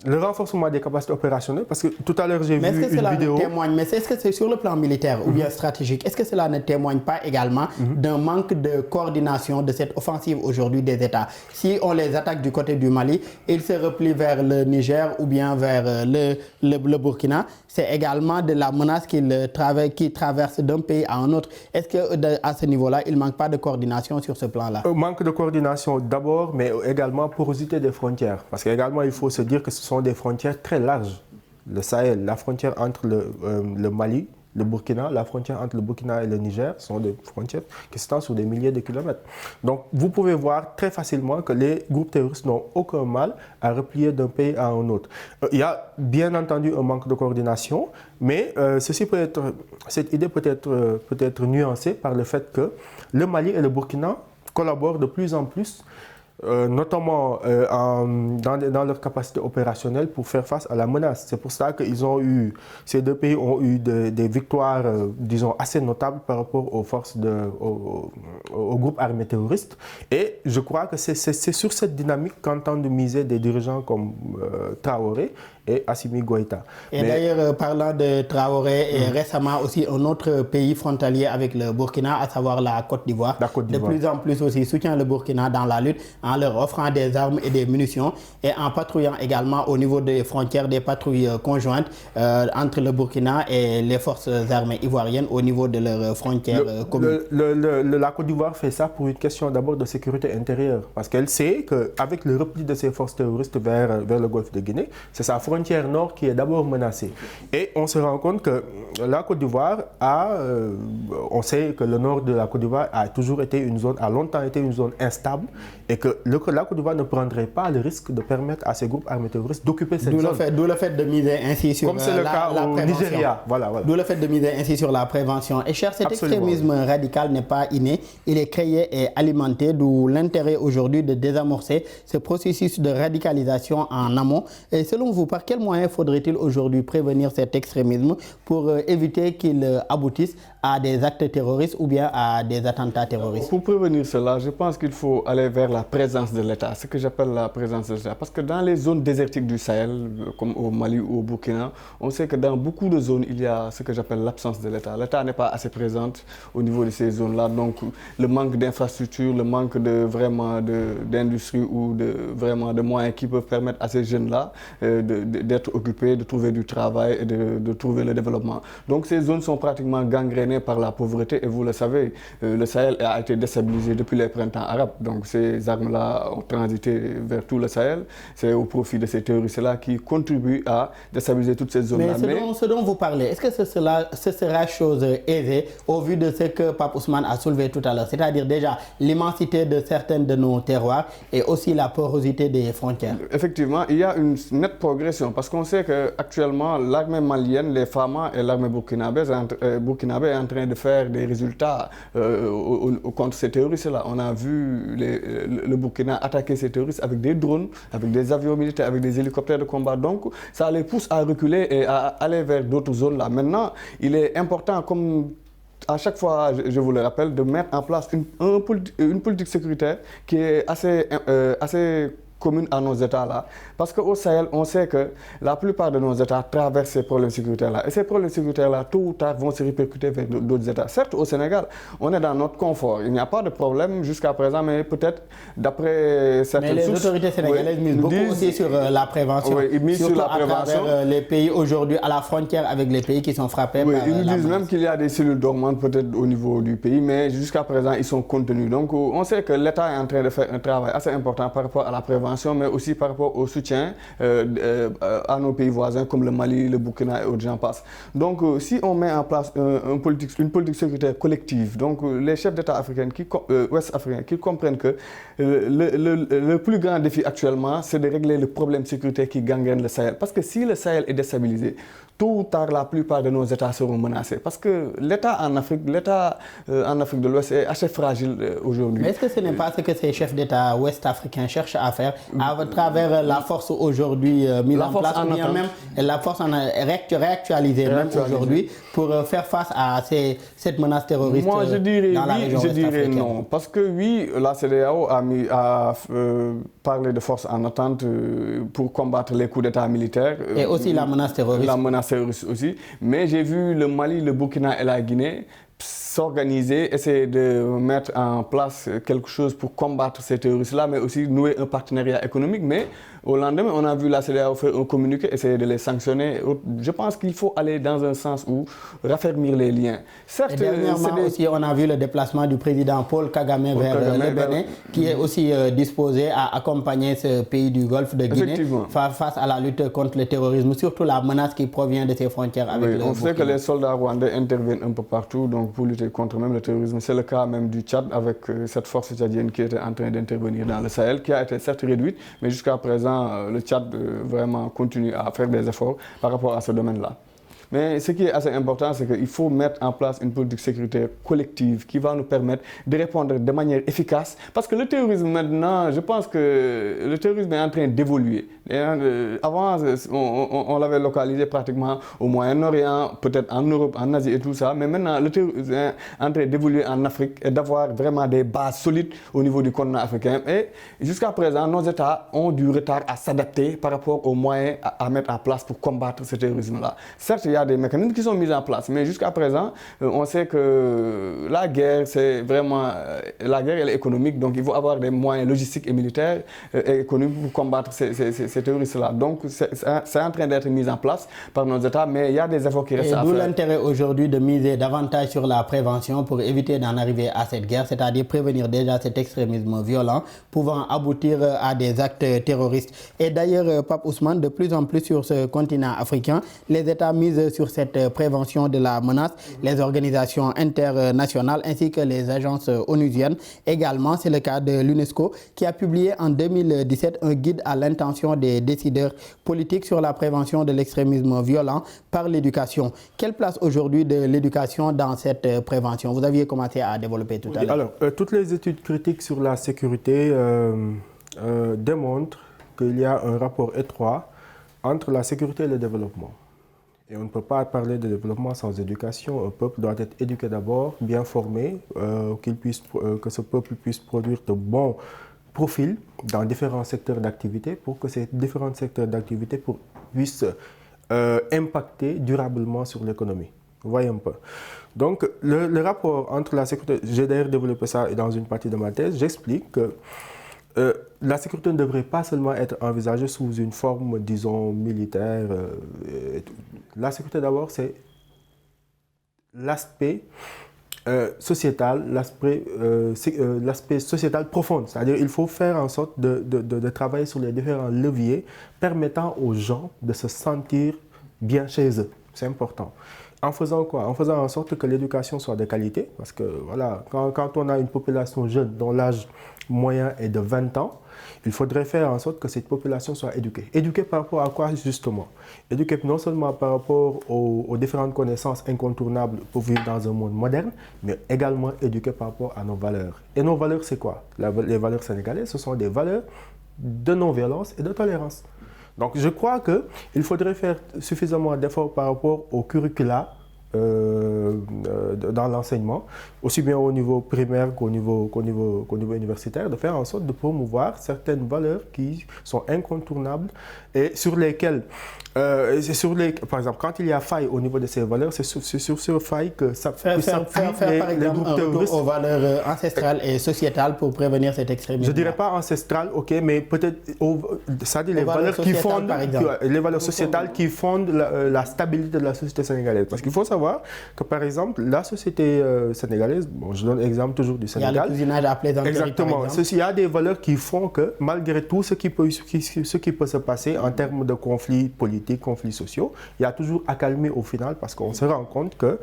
le renforcement des capacités opérationnelles, parce que tout à l'heure j'ai vu une vidéo... Mais est-ce que c'est sur le plan militaire ou bien stratégique, est-ce que cela ne témoigne pas également d'un manque de coordination de cette offensive aujourd'hui des États? Si on les attaque du côté du Mali, ils se replient vers le Niger ou bien vers le Burkina, c'est également de la menace qui traverse d'un pays à un autre. Est-ce qu'à ce niveau-là, il ne manque pas de coordination sur ce plan-là? Manque de coordination d'abord, mais également porosité des frontières. Parce qu'également, il faut se dire que ce sont des frontières très larges. Le Sahel, la frontière entre le Mali, le Burkina, la frontière entre le Burkina et le Niger sont des frontières qui s'étendent sur des milliers de kilomètres. Donc vous pouvez voir très facilement que les groupes terroristes n'ont aucun mal à replier d'un pays à un autre. Il y a bien entendu un manque de coordination, mais cette idée peut être nuancée par le fait que le Mali et le Burkina collaborent de plus en plus, notamment dans leur capacité opérationnelle pour faire face à la menace. C'est pour ça que ces deux pays ont eu des victoires, disons, assez notables par rapport aux forces, aux groupes armés terroristes. Et je crois que c'est sur cette dynamique qu'entendent miser des dirigeants comme Traoré et Assimi Goïta. D'ailleurs, parlant de Traoré, et récemment aussi un autre pays frontalier avec le Burkina, à savoir la Côte d'Ivoire, de plus en plus aussi soutient le Burkina dans la lutte en leur offrant des armes et des munitions et en patrouillant également au niveau des frontières des patrouilles conjointes entre le Burkina et les forces armées ivoiriennes au niveau de leurs frontières communes. La Côte d'Ivoire fait ça pour une question d'abord de sécurité intérieure, parce qu'elle sait qu'avec le repli de ces forces terroristes vers le golfe de Guinée, c'est sa frontière nord qui est d'abord menacée. Et on se rend compte que la Côte d'Ivoire on sait que le nord de la Côte d'Ivoire a longtemps été une zone instable, et que la Côte d'Ivoire ne prendrait pas le risque de permettre à ces groupes armés terroristes d'occuper cette zone. D'où le fait de miser ainsi sur comme c'est le cas au Nigeria. Voilà. D'où le fait de miser ainsi sur la prévention. Et cher, cet extrémisme radical n'est pas inné, il est créé et alimenté, d'où l'intérêt aujourd'hui de désamorcer ce processus de radicalisation en amont. Et selon vous, par quels moyens faudrait-il aujourd'hui prévenir cet extrémisme pour éviter qu'il aboutisse à des actes terroristes ou bien à des attentats terroristes? Pour prévenir cela, je pense qu'il faut aller vers la présence de l'État, ce que j'appelle la présence de l'État. Parce que dans les zones désertiques du Sahel, comme au Mali ou au Burkina, on sait que dans beaucoup de zones, il y a ce que j'appelle l'absence de l'État. L'État n'est pas assez présent au niveau de ces zones-là. Donc, le manque d'infrastructures, le manque d'industrie ou de moyens qui peuvent permettre à ces jeunes-là d'être occupés, de trouver du travail et de trouver le développement. Donc, ces zones sont pratiquement gangrénées par la pauvreté, et vous le savez, le Sahel a été déstabilisé depuis les printemps arabes. Donc ces armes-là ont transité vers tout le Sahel. C'est au profit de ces terroristes-là qui contribuent à déstabiliser toutes ces zones-là. Mais ce dont vous parlez, est-ce que ce sera chose aisée au vu de ce que Pape Ousmane a soulevé tout à l'heure, c'est-à-dire déjà l'immensité de certaines de nos terroirs et aussi la porosité des frontières? Effectivement, il y a une nette progression, parce qu'on sait qu'actuellement l'armée malienne, les FAMA et l'armée burkinabé est en train de faire des résultats contre ces terroristes-là. On a vu le Burkina attaquer ces terroristes avec des drones, avec des avions militaires, avec des hélicoptères de combat. Donc, ça les pousse à reculer et à aller vers d'autres zones-là. Maintenant, il est important, comme à chaque fois, je vous le rappelle, de mettre en place une politique sécuritaire qui est assez commune à nos États-là. Parce qu'au Sahel, on sait que la plupart de nos États traversent ces problèmes sécuritaires-là. Et ces problèmes sécuritaires-là, tôt ou tard, vont se répercuter vers d'autres États. Certes, au Sénégal, on est dans notre confort. Il n'y a pas de problème jusqu'à présent, mais peut-être d'après certaines sources... Mais les autorités sénégalaises misent beaucoup aussi sur la prévention. Oui, ils misent sur la prévention. À travers les pays aujourd'hui à la frontière avec les pays qui sont frappés par ils nous la disent même qu'il y a des cellules dormantes peut-être au niveau du pays, mais jusqu'à présent, ils sont contenus. Donc, on sait que l'État est en train de faire un travail assez important par rapport à la prévention, mais aussi par rapport au soutien à nos pays voisins comme le Mali, le Burkina et autres, j'en passe. Donc, si on met en place une politique sécuritaire collective, donc les chefs d'État africains, ouest-africains, qui comprennent que le plus grand défi actuellement, c'est de régler le problème sécuritaire qui gangrène le Sahel. Parce que si le Sahel est déstabilisé, tôt ou tard, la plupart de nos États seront menacés. Parce que l'État en Afrique de l'Ouest est assez fragile aujourd'hui. Mais est-ce que ce n'est pas ce que ces chefs d'État ouest-africains cherchent à faire à travers la force aujourd'hui mise en place, ou bien même la force réactualisée même aujourd'hui pour faire face à cette menace terroriste dans la région ouest-africaine? Je dirais non. Parce que oui, la CEDEAO a parlé de force en attente pour combattre les coups d'État militaires. Et aussi la menace terroriste. La menace terroriste aussi. Mais j'ai vu le Mali, le Burkina et la Guinée s'organiser, essayer de mettre en place quelque chose pour combattre ces terroristes-là, mais aussi nouer un partenariat économique. Mais au lendemain, on a vu la CEDEAO faire un communiqué, essayer de les sanctionner. Je pense qu'il faut aller dans un sens où raffermir les liens. Certes, et dernièrement aussi, on a vu le déplacement du président Paul Kagame vers le Bénin, qui est aussi disposé à accompagner ce pays du Golfe de Guinée face à la lutte contre le terrorisme, surtout la menace qui provient de ses frontières avec le Burkina. On sait que les soldats rwandais interviennent un peu partout donc pour lutter contre même le terrorisme. C'est le cas même du Tchad avec cette force tchadienne qui était en train d'intervenir dans le Sahel, qui a été certes réduite, mais jusqu'à présent, le Tchad vraiment continue à faire des efforts par rapport à ce domaine-là. Mais ce qui est assez important, c'est qu'il faut mettre en place une politique sécuritaire collective qui va nous permettre de répondre de manière efficace. Parce que le terrorisme maintenant, je pense que le terrorisme est en train d'évoluer. Avant, on l'avait localisé pratiquement au Moyen-Orient, peut-être en Europe, en Asie et tout ça. Mais maintenant, le terrorisme est en train d'évoluer en Afrique et d'avoir vraiment des bases solides au niveau du continent africain. Et jusqu'à présent, nos États ont du retard à s'adapter par rapport aux moyens à mettre en place pour combattre ce terrorisme-là. Certes, il y a des mécanismes qui sont mis en place, mais jusqu'à présent, on sait que la guerre, c'est vraiment... La guerre, elle est économique, donc il faut avoir des moyens logistiques et militaires et économiques pour combattre ces terroristes-là. Donc, c'est en train d'être mis en place par nos États, mais il y a des efforts qui restent à faire. D'où l'intérêt aujourd'hui de miser davantage sur la prévention pour éviter d'en arriver à cette guerre, c'est-à-dire prévenir déjà cet extrémisme violent pouvant aboutir à des actes terroristes. Et d'ailleurs, Pape Ousmane, de plus en plus sur ce continent africain, les États misent sur cette prévention de la menace, les organisations internationales ainsi que les agences onusiennes. Également, c'est le cas de l'UNESCO qui a publié en 2017 un guide à l'intention des décideurs politiques sur la prévention de l'extrémisme violent par l'éducation. Quelle place aujourd'hui de l'éducation dans cette prévention? Vous aviez commencé à développer tout à l'heure. Alors, toutes les études critiques sur la sécurité démontrent qu'il y a un rapport étroit entre la sécurité et le développement. Et on ne peut pas parler de développement sans éducation. Un peuple doit être éduqué d'abord, bien formé, que ce peuple puisse produire de bons profils dans différents secteurs d'activité pour que ces différents secteurs d'activité puissent impacter durablement sur l'économie. Vous voyez un peu. Donc, le rapport entre la sécurité, j'ai d'ailleurs développé ça dans une partie de ma thèse, j'explique que la sécurité ne devrait pas seulement être envisagée sous une forme, disons, militaire. La sécurité, d'abord, c'est l'aspect sociétal, l'aspect sociétal profond. C'est-à-dire qu'il faut faire en sorte de travailler sur les différents leviers permettant aux gens de se sentir bien chez eux. C'est important. En faisant quoi? En faisant en sorte que l'éducation soit de qualité. Parce que voilà, quand on a une population jeune dont l'âge moyen est de 20 ans, il faudrait faire en sorte que cette population soit éduquée. Éduquée par rapport à quoi justement? Éduquée non seulement par rapport aux différentes connaissances incontournables pour vivre dans un monde moderne, mais également éduquée par rapport à nos valeurs. Et nos valeurs, c'est quoi? Les valeurs sénégalaises, ce sont des valeurs de non-violence et de tolérance. Donc je crois qu'il faudrait faire suffisamment d'efforts par rapport au curricula dans l'enseignement, aussi bien au niveau primaire qu'au niveau universitaire, de faire en sorte de promouvoir certaines valeurs qui sont incontournables et sur lesquelles, par exemple, quand il y a faille au niveau de ces valeurs, c'est sur ces failles que ça faire par exemple un retour aux valeurs ancestrales et sociétales pour prévenir cet extrémisme. Je ne dirais pas ancestrales, ok, mais peut-être ça dit les valeurs qui fondent, les valeurs sociétales qui fondent la stabilité de la société sénégalaise. Parce qu'il faut savoir que, par exemple, la société sénégalaise, bon, je donne l'exemple toujours du Sénégal. Il y a le cousinage à plaisanterie. Exactement. Il y a des valeurs qui font que, malgré tout ce qui peut se passer en termes de conflits politiques, conflits sociaux, il y a toujours accalmie au final parce qu'on se rend compte que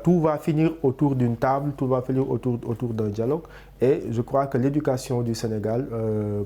tout va finir autour d'une table, tout va finir autour d'un dialogue. Et je crois que l'éducation du Sénégal,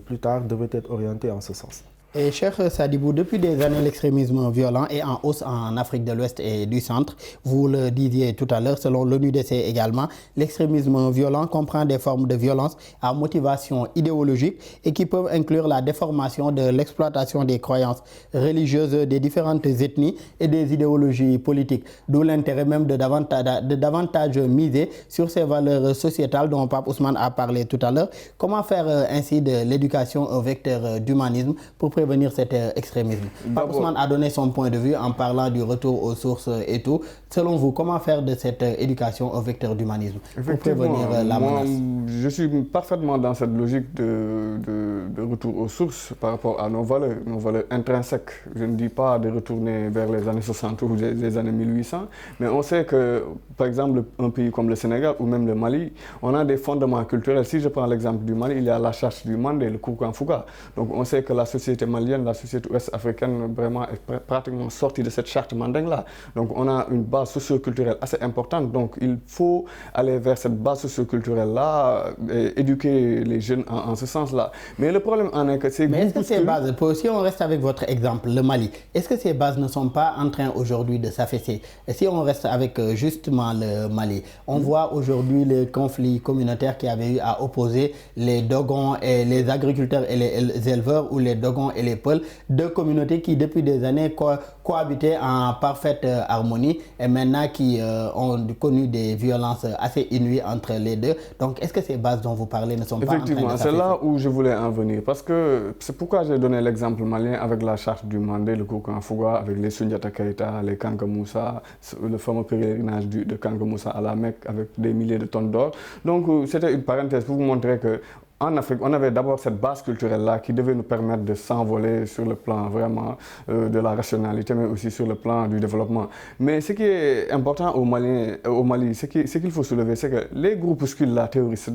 plus tard, devrait être orientée en ce sens. Et cher Sadibou, depuis des années, l'extrémisme violent est en hausse en Afrique de l'Ouest et du Centre. Vous le disiez tout à l'heure, selon l'ONUDC également, l'extrémisme violent comprend des formes de violence à motivation idéologique et qui peuvent inclure la déformation de l'exploitation des croyances religieuses des différentes ethnies et des idéologies politiques. D'où l'intérêt même de davantage miser sur ces valeurs sociétales dont Pape Ousmane a parlé tout à l'heure. Comment faire ainsi de l'éducation un vecteur d'humanisme pour prévenir cet extrémisme? Pape Ousmane a donné son point de vue en parlant du retour aux sources et tout. Selon vous, comment faire de cette éducation un vecteur d'humanisme pour prévenir la menace? Je suis parfaitement dans cette logique de retour aux sources par rapport à nos valeurs intrinsèques. Je ne dis pas de retourner vers les années 60 ou les années 1800, mais on sait que, par exemple, un pays comme le Sénégal ou même le Mali, on a des fondements culturels. Si je prends l'exemple du Mali, il y a la charte du Mandé, le Kouroukan Fouga. Donc on sait que la société malienne, la société ouest-africaine, vraiment est pratiquement sortie de cette charte mandingue-là. Donc on a une base socio-culturelle assez importante. Donc il faut aller vers cette base socio-culturelle-là et éduquer les jeunes en ce sens-là. Mais le problème en est que c'est... Mais est-ce que ces bases, si on reste avec votre exemple, le Mali, est-ce que ces bases ne sont pas en train aujourd'hui de s'affaisser? Et si on reste avec justement le Mali, on voit aujourd'hui les conflits communautaires qui avaient eu à opposer les Dogons et les agriculteurs et les éleveurs, ou les Dogons et les Peuls, deux communautés qui depuis des années cohabitaient en parfaite harmonie et maintenant qui ont connu des violences assez inouïes entre les deux. Donc est-ce que ces bases dont vous parlez ne sont pas en train de s'affaisser? C'est là où je voulais en venir, parce que c'est pourquoi j'ai donné l'exemple malien avec la charte du Mandé, le Kouroukan Fouga, avec les Soundiata Keïta, les Kanka Moussa, le fameux pèlerinage de Kanka Moussa à la Mecque avec des milliers de tonnes d'or. Donc c'était une parenthèse pour vous montrer que en Afrique, on avait d'abord cette base culturelle-là qui devait nous permettre de s'envoler sur le plan vraiment de la rationalité, mais aussi sur le plan du développement. Mais ce qui est important au Mali, ce qu'il faut soulever, c'est que les groupuscules terroristes,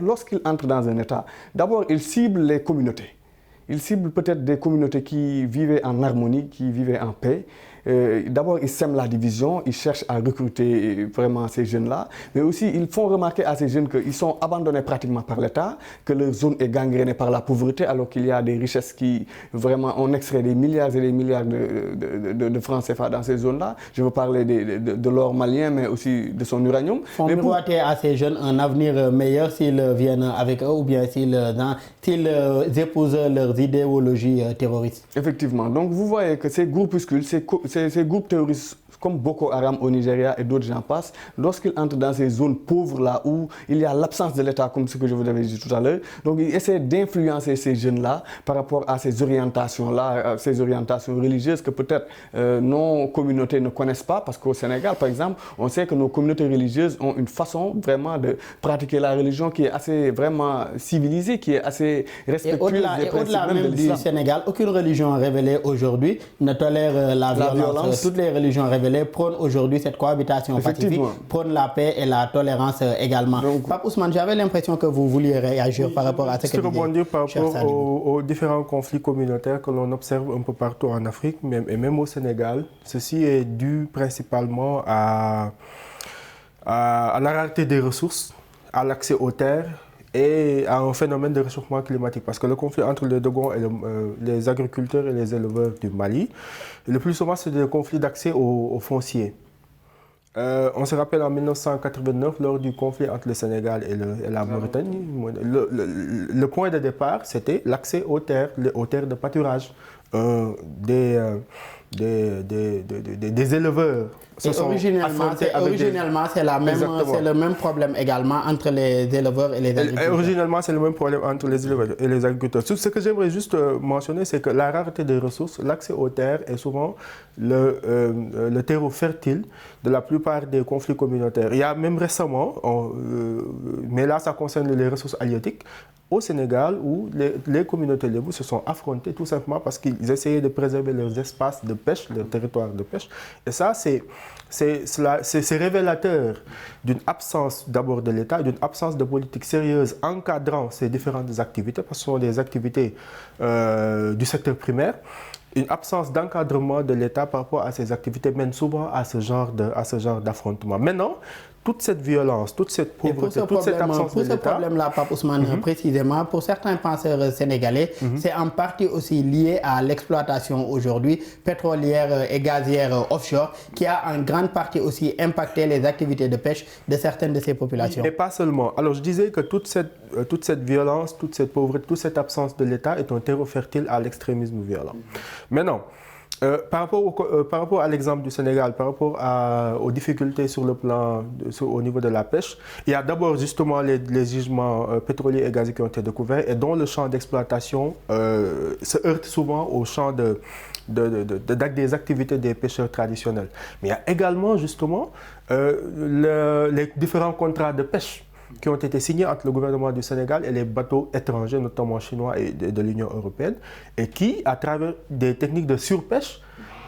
lorsqu'ils entrent dans un État, d'abord ils ciblent les communautés. Ils ciblent peut-être des communautés qui vivaient en harmonie, qui vivaient en paix. D'abord, ils sèment la division, ils cherchent à recruter vraiment ces jeunes-là, mais aussi ils font remarquer à ces jeunes qu'ils sont abandonnés pratiquement par l'État, que leur zone est gangrénée par la pauvreté, alors qu'il y a des richesses qui vraiment, on extrait des milliards et des milliards de francs CFA dans ces zones-là. Je veux parler de l'or malien, mais aussi de son uranium. Font miroiter à ces jeunes un avenir meilleur s'ils viennent avec eux ou bien s'ils épousent leurs idéologies terroristes. Effectivement. Donc vous voyez que ces groupuscules, ces groupes terroristes comme Boko Haram au Nigeria et d'autres gens passent, lorsqu'ils entrent dans ces zones pauvres-là où il y a l'absence de l'État, comme ce que je vous avais dit tout à l'heure, donc ils essaient d'influencer ces jeunes-là par rapport à ces orientations-là, ces orientations religieuses que peut-être nos communautés ne connaissent pas, parce qu'au Sénégal, par exemple, on sait que nos communautés religieuses ont une façon vraiment de pratiquer la religion qui est assez vraiment civilisée, qui est assez respectueuse des principes même de l'islam. Du Sénégal, aucune religion révélée aujourd'hui ne tolère la violence. Toutes les religions révélées prônent aujourd'hui cette cohabitation pacifique, prônent la paix et la tolérance également. Donc, Pape Ousmane, j'avais l'impression que vous vouliez réagir par rapport à ce que vous disiez. Je par rapport aux différents conflits communautaires que l'on observe un peu partout en Afrique, et même au Sénégal. Ceci est dû principalement à la rareté des ressources, à l'accès aux terres et à un phénomène de réchauffement climatique. Parce que le conflit entre les Dogons et les agriculteurs et les éleveurs du Mali, le plus souvent, c'est des conflits d'accès aux fonciers. On se rappelle en 1989, lors du conflit entre le Sénégal et la Mauritanie, le point de départ, c'était l'accès aux terres de pâturage. des éleveurs se sont affrontés avec originellement, c'est le même problème également entre les éleveurs et les agriculteurs. Originellement, c'est le même problème entre les éleveurs et les agriculteurs. Ce que j'aimerais juste mentionner, c'est que la rareté des ressources, l'accès aux terres est souvent le terreau fertile de la plupart des conflits communautaires. Il y a même récemment, mais là ça concerne les ressources halieutiques, au Sénégal, où les communautés lébou se sont affrontées tout simplement parce qu'ils essayaient de préserver leurs espaces de pêche, leurs territoires de pêche. Et ça, c'est révélateur d'une absence d'abord de l'État, d'une absence de politique sérieuse encadrant ces différentes activités, parce que ce sont des activités du secteur primaire. Une absence d'encadrement de l'État par rapport à ces activités mène souvent à ce genre d'affrontement. Maintenant, toute cette violence, toute cette pauvreté, toute cette absence de l'État... Pour ce problème-là, Pape Ousmane, précisément, pour certains penseurs sénégalais, c'est en partie aussi lié à l'exploitation aujourd'hui pétrolière et gazière offshore qui a en grande partie aussi impacté les activités de pêche de certaines de ces populations. Et pas seulement. Alors je disais que toute cette violence, toute cette pauvreté, toute cette absence de l'État est un terreau fertile à l'extrémisme violent. Maintenant, par rapport à l'exemple du Sénégal, par rapport aux difficultés sur le plan, au niveau de la pêche, il y a d'abord justement les gisements pétroliers et gaziers qui ont été découverts et dont le champ d'exploitation se heurte souvent au champ des activités des pêcheurs traditionnels. Mais il y a également justement les différents contrats de pêche qui ont été signés entre le gouvernement du Sénégal et les bateaux étrangers, notamment chinois et de l'Union européenne, et qui, à travers des techniques de surpêche,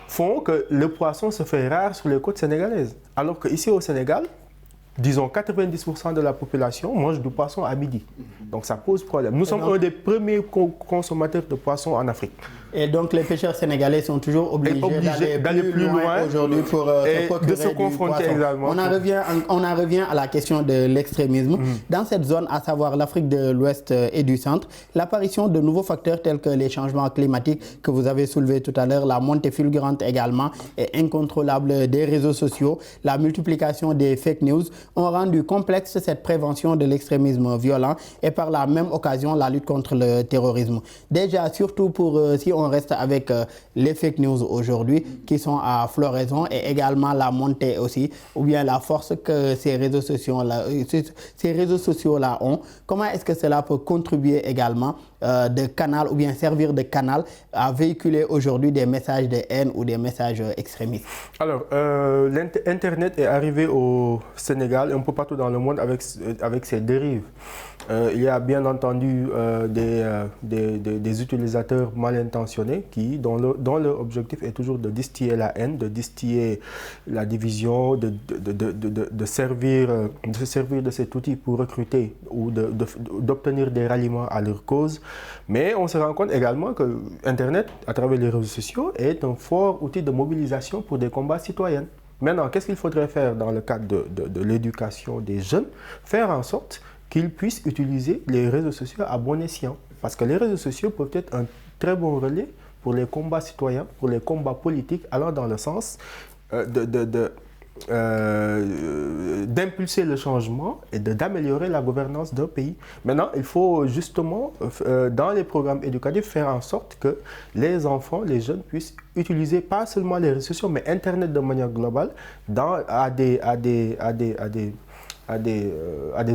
font que le poisson se fait rare sur les côtes sénégalaises. Alors qu'ici au Sénégal, disons 90% de la population mange du poisson à midi. Donc ça pose problème. Nous sommes un des premiers consommateurs de poissons en Afrique. Et donc les pêcheurs sénégalais sont toujours obligés d'aller plus loin aujourd'hui pour se procurer se confronter du également. On en revient à la question de l'extrémisme. Dans cette zone, à savoir l'Afrique de l'Ouest et du Centre, l'apparition de nouveaux facteurs tels que les changements climatiques que vous avez soulevés tout à l'heure, la montée fulgurante également et incontrôlable des réseaux sociaux, la multiplication des fake news ont rendu complexe cette prévention de l'extrémisme violent et par la même occasion la lutte contre le terrorisme. Déjà, surtout pour si on reste avec les fake news aujourd'hui qui sont à floraison et également la montée aussi ou bien la force que ces réseaux sociaux-là ont. Comment est-ce que cela peut contribuer également de canal ou bien servir de canal à véhiculer aujourd'hui des messages de haine ou des messages extrémistes? Alors, l'Internet est arrivé au Sénégal et un peu partout dans le monde avec ses dérives. Il y a bien entendu des utilisateurs mal intentionnés dont leur objectif est toujours de distiller la haine, de distiller la division, de se servir de cet outil pour recruter ou d'obtenir des ralliements à leur cause. Mais on se rend compte également que Internet, à travers les réseaux sociaux, est un fort outil de mobilisation pour des combats citoyens. Maintenant, qu'est-ce qu'il faudrait faire dans le cadre de l'éducation des jeunes? Faire en sorte qu'ils puissent utiliser les réseaux sociaux à bon escient. Parce que les réseaux sociaux peuvent être un très bon relais pour les combats citoyens, pour les combats politiques, allant dans le sens d'impulser le changement et d'améliorer la gouvernance d'un pays. Maintenant, il faut justement, dans les programmes éducatifs, faire en sorte que les enfants, les jeunes puissent utiliser pas seulement les réseaux sociaux, mais Internet de manière globale à des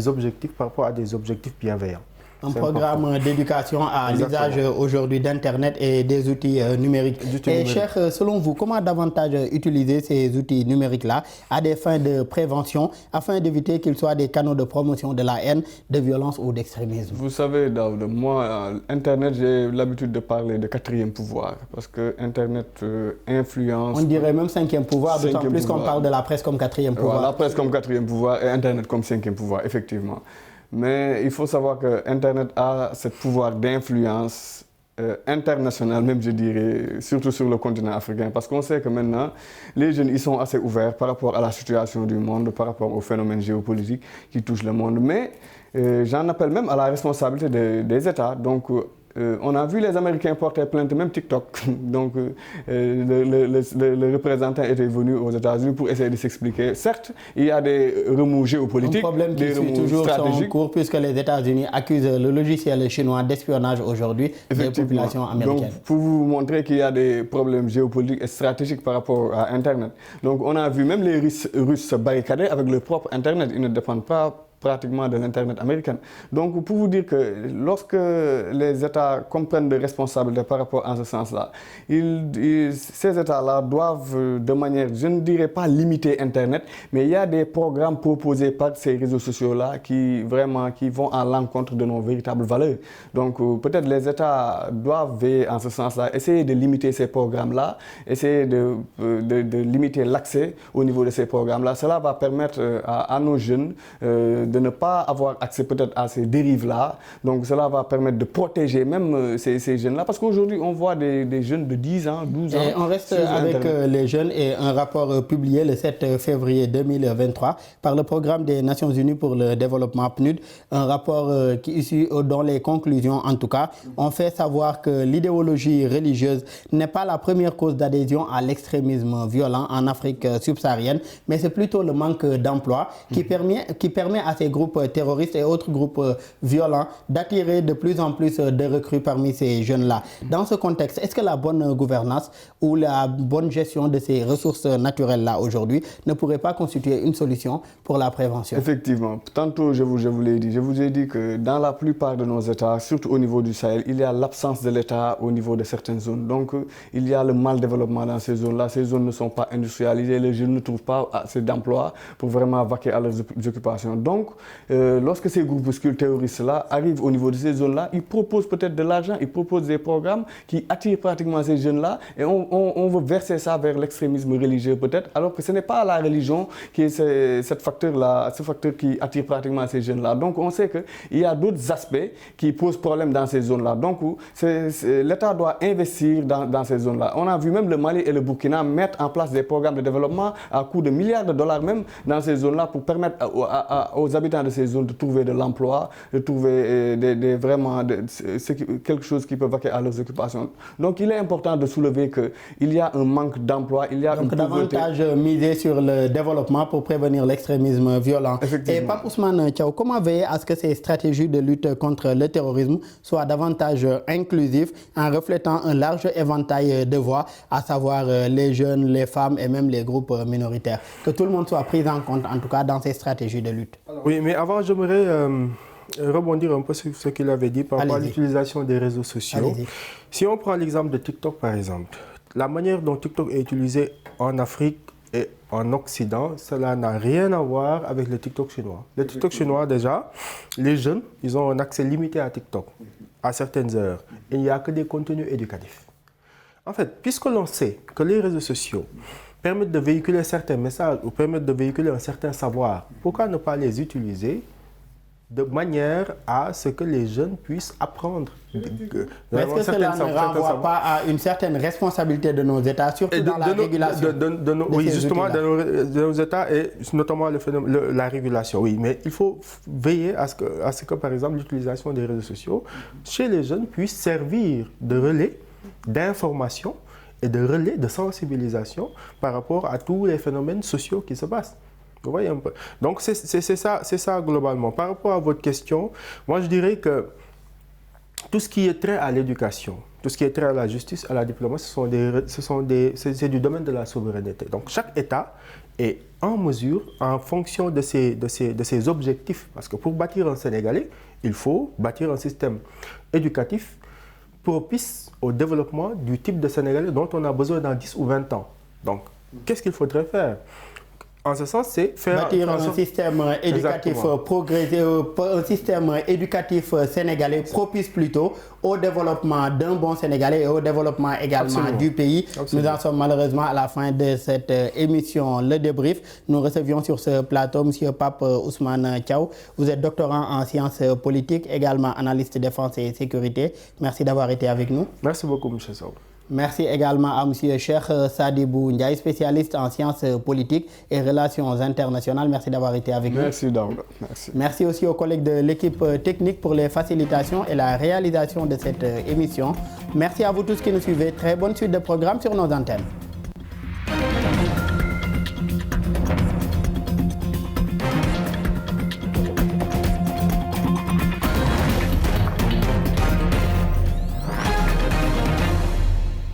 objectifs, parfois à des objectifs bienveillants. Un programme d'éducation à l'usage aujourd'hui d'Internet et des outils numériques. Et cher, selon vous, comment davantage utiliser ces outils numériques-là à des fins de prévention afin d'éviter qu'ils soient des canaux de promotion de la haine, de violence ou d'extrémisme? Vous savez, Daoud, moi, Internet, j'ai l'habitude de parler de quatrième pouvoir parce que Internet influence... On dirait même cinquième pouvoir, d'autant plus qu'on parle de la presse comme quatrième pouvoir. Voilà, la presse comme quatrième pouvoir et Internet comme cinquième pouvoir, effectivement. Mais il faut savoir que Internet a ce pouvoir d'influence internationale, même je dirais, surtout sur le continent africain. Parce qu'on sait que maintenant, les jeunes ils sont assez ouverts par rapport à la situation du monde, par rapport aux phénomènes géopolitiques qui touchent le monde. Mais j'en appelle même à la responsabilité des États. Donc, on a vu les Américains porter plainte, même TikTok. Donc, le représentant était venu aux États-Unis pour essayer de s'expliquer. Certes, il y a des remous géopolitiques, un problème qui suit toujours son cours, puisque les États-Unis accusent le logiciel chinois d'espionnage aujourd'hui des populations américaines. Donc, pour vous montrer qu'il y a des problèmes géopolitiques et stratégiques par rapport à Internet. Donc, on a vu même les Russes se barricader avec leur propre Internet. Ils ne dépendent pas pratiquement de l'Internet américain. Donc, pour vous dire que lorsque les États comprennent des responsabilités par rapport à ce sens-là, ces États-là doivent, de manière, je ne dirais pas limiter Internet, mais il y a des programmes proposés par ces réseaux sociaux-là qui vont à l'encontre de nos véritables valeurs. Donc, peut-être les États doivent veiller en ce sens-là, essayer de limiter ces programmes-là, essayer de limiter l'accès au niveau de ces programmes-là. Cela va permettre à nos jeunes de ne pas avoir accès peut-être à ces dérives-là. Donc cela va permettre de protéger même ces jeunes-là. Parce qu'aujourd'hui, on voit des jeunes de 10 ans, 12 ans. Et on reste avec les jeunes et un rapport publié le 7 février 2023 par le Programme des Nations Unies pour le développement PNUD. Un rapport qui issu dont les conclusions, en tout cas, ont fait savoir que l'idéologie religieuse n'est pas la première cause d'adhésion à l'extrémisme violent en Afrique subsaharienne, mais c'est plutôt le manque d'emploi qui permet à ces groupes terroristes et autres groupes violents d'attirer de plus en plus de recrues parmi ces jeunes-là. Dans ce contexte, est-ce que la bonne gouvernance ou la bonne gestion de ces ressources naturelles-là aujourd'hui ne pourrait pas constituer une solution pour la prévention? Effectivement. Tantôt, je vous l'ai dit. Je vous ai dit que dans la plupart de nos États, surtout au niveau du Sahel, il y a l'absence de l'État au niveau de certaines zones. Donc, il y a le mal développement dans ces zones-là. Ces zones ne sont pas industrialisées. Les jeunes ne trouvent pas assez d'emplois pour vraiment vaquer à leurs occupations. Donc, lorsque ces groupuscules terroristes-là arrivent au niveau de ces zones-là, ils proposent peut-être de l'argent, ils proposent des programmes qui attirent pratiquement ces jeunes-là et on veut verser ça vers l'extrémisme religieux peut-être, alors que ce n'est pas la religion qui est ce facteur qui attire pratiquement ces jeunes-là. Donc on sait qu'il y a d'autres aspects qui posent problème dans ces zones-là. Donc l'État doit investir dans ces zones-là. On a vu même le Mali et le Burkina mettre en place des programmes de développement à coût de milliards de dollars même dans ces zones-là pour permettre aux habitants de ces zones de trouver de l'emploi, de trouver quelque chose qui peut vaquer à leurs occupations. Donc il est important de soulever qu'il y a un manque d'emploi, il y a donc davantage miser sur le développement pour prévenir l'extrémisme violent. Et Pape Ousmane Thiaw, comment veiller à ce que ces stratégies de lutte contre le terrorisme soient davantage inclusives en reflétant un large éventail de voix, à savoir les jeunes, les femmes et même les groupes minoritaires, que tout le monde soit pris en compte en tout cas dans ces stratégies de lutte? Oui, mais avant, j'aimerais rebondir un peu sur ce qu'il avait dit par rapport à l'utilisation des réseaux sociaux. Si on prend l'exemple de TikTok, par exemple, la manière dont TikTok est utilisé en Afrique et en Occident, cela n'a rien à voir avec le TikTok chinois. Le TikTok chinois, déjà, les jeunes, ils ont un accès limité à TikTok à certaines heures. Il n'y a que des contenus éducatifs. En fait, puisque l'on sait que les réseaux sociaux permettent de véhiculer certains messages ou permettent de véhiculer un certain savoir, pourquoi ne pas les utiliser de manière à ce que les jeunes puissent apprendre? Mais est-ce que cela ne renvoie pas à une certaine responsabilité de nos États, surtout dans la régulation? Oui, justement, de nos États et notamment la régulation, oui. Mais il faut veiller à ce que, par exemple, l'utilisation des réseaux sociaux chez les jeunes puisse servir de relais d'information et de relais de sensibilisation par rapport à tous les phénomènes sociaux qui se passent. Vous voyez un peu. Donc c'est ça globalement. Par rapport à votre question, moi je dirais que tout ce qui est trait à l'éducation, tout ce qui est trait à la justice, à la diplomatie, c'est du domaine de la souveraineté. Donc chaque État est en mesure, en fonction de ses objectifs, parce que pour bâtir un Sénégalais, il faut bâtir un système éducatif propice au développement du type de Sénégalais dont on a besoin dans 10 ou 20 ans. Donc, qu'est-ce qu'il faudrait faire? En ce sens, c'est faire bâtir un système éducatif un système éducatif sénégalais propice plutôt au développement d'un bon Sénégalais et au développement également du pays. Nous en sommes malheureusement à la fin de cette émission Le Débrief. Nous recevions sur ce plateau M. Pape Ousmane Thiaw. Vous êtes doctorant en sciences politiques, également analyste défense et sécurité. Merci d'avoir été avec nous. Merci beaucoup, M. Sow. Merci également à M. Cheikh Sadibou Ndiaye, spécialiste en sciences politiques et relations internationales. Merci d'avoir été avec nous. Merci Daouda. Merci. Merci aussi aux collègues de l'équipe technique pour les facilitations et la réalisation de cette émission. Merci à vous tous qui nous suivez. Très bonne suite de programmes sur nos antennes.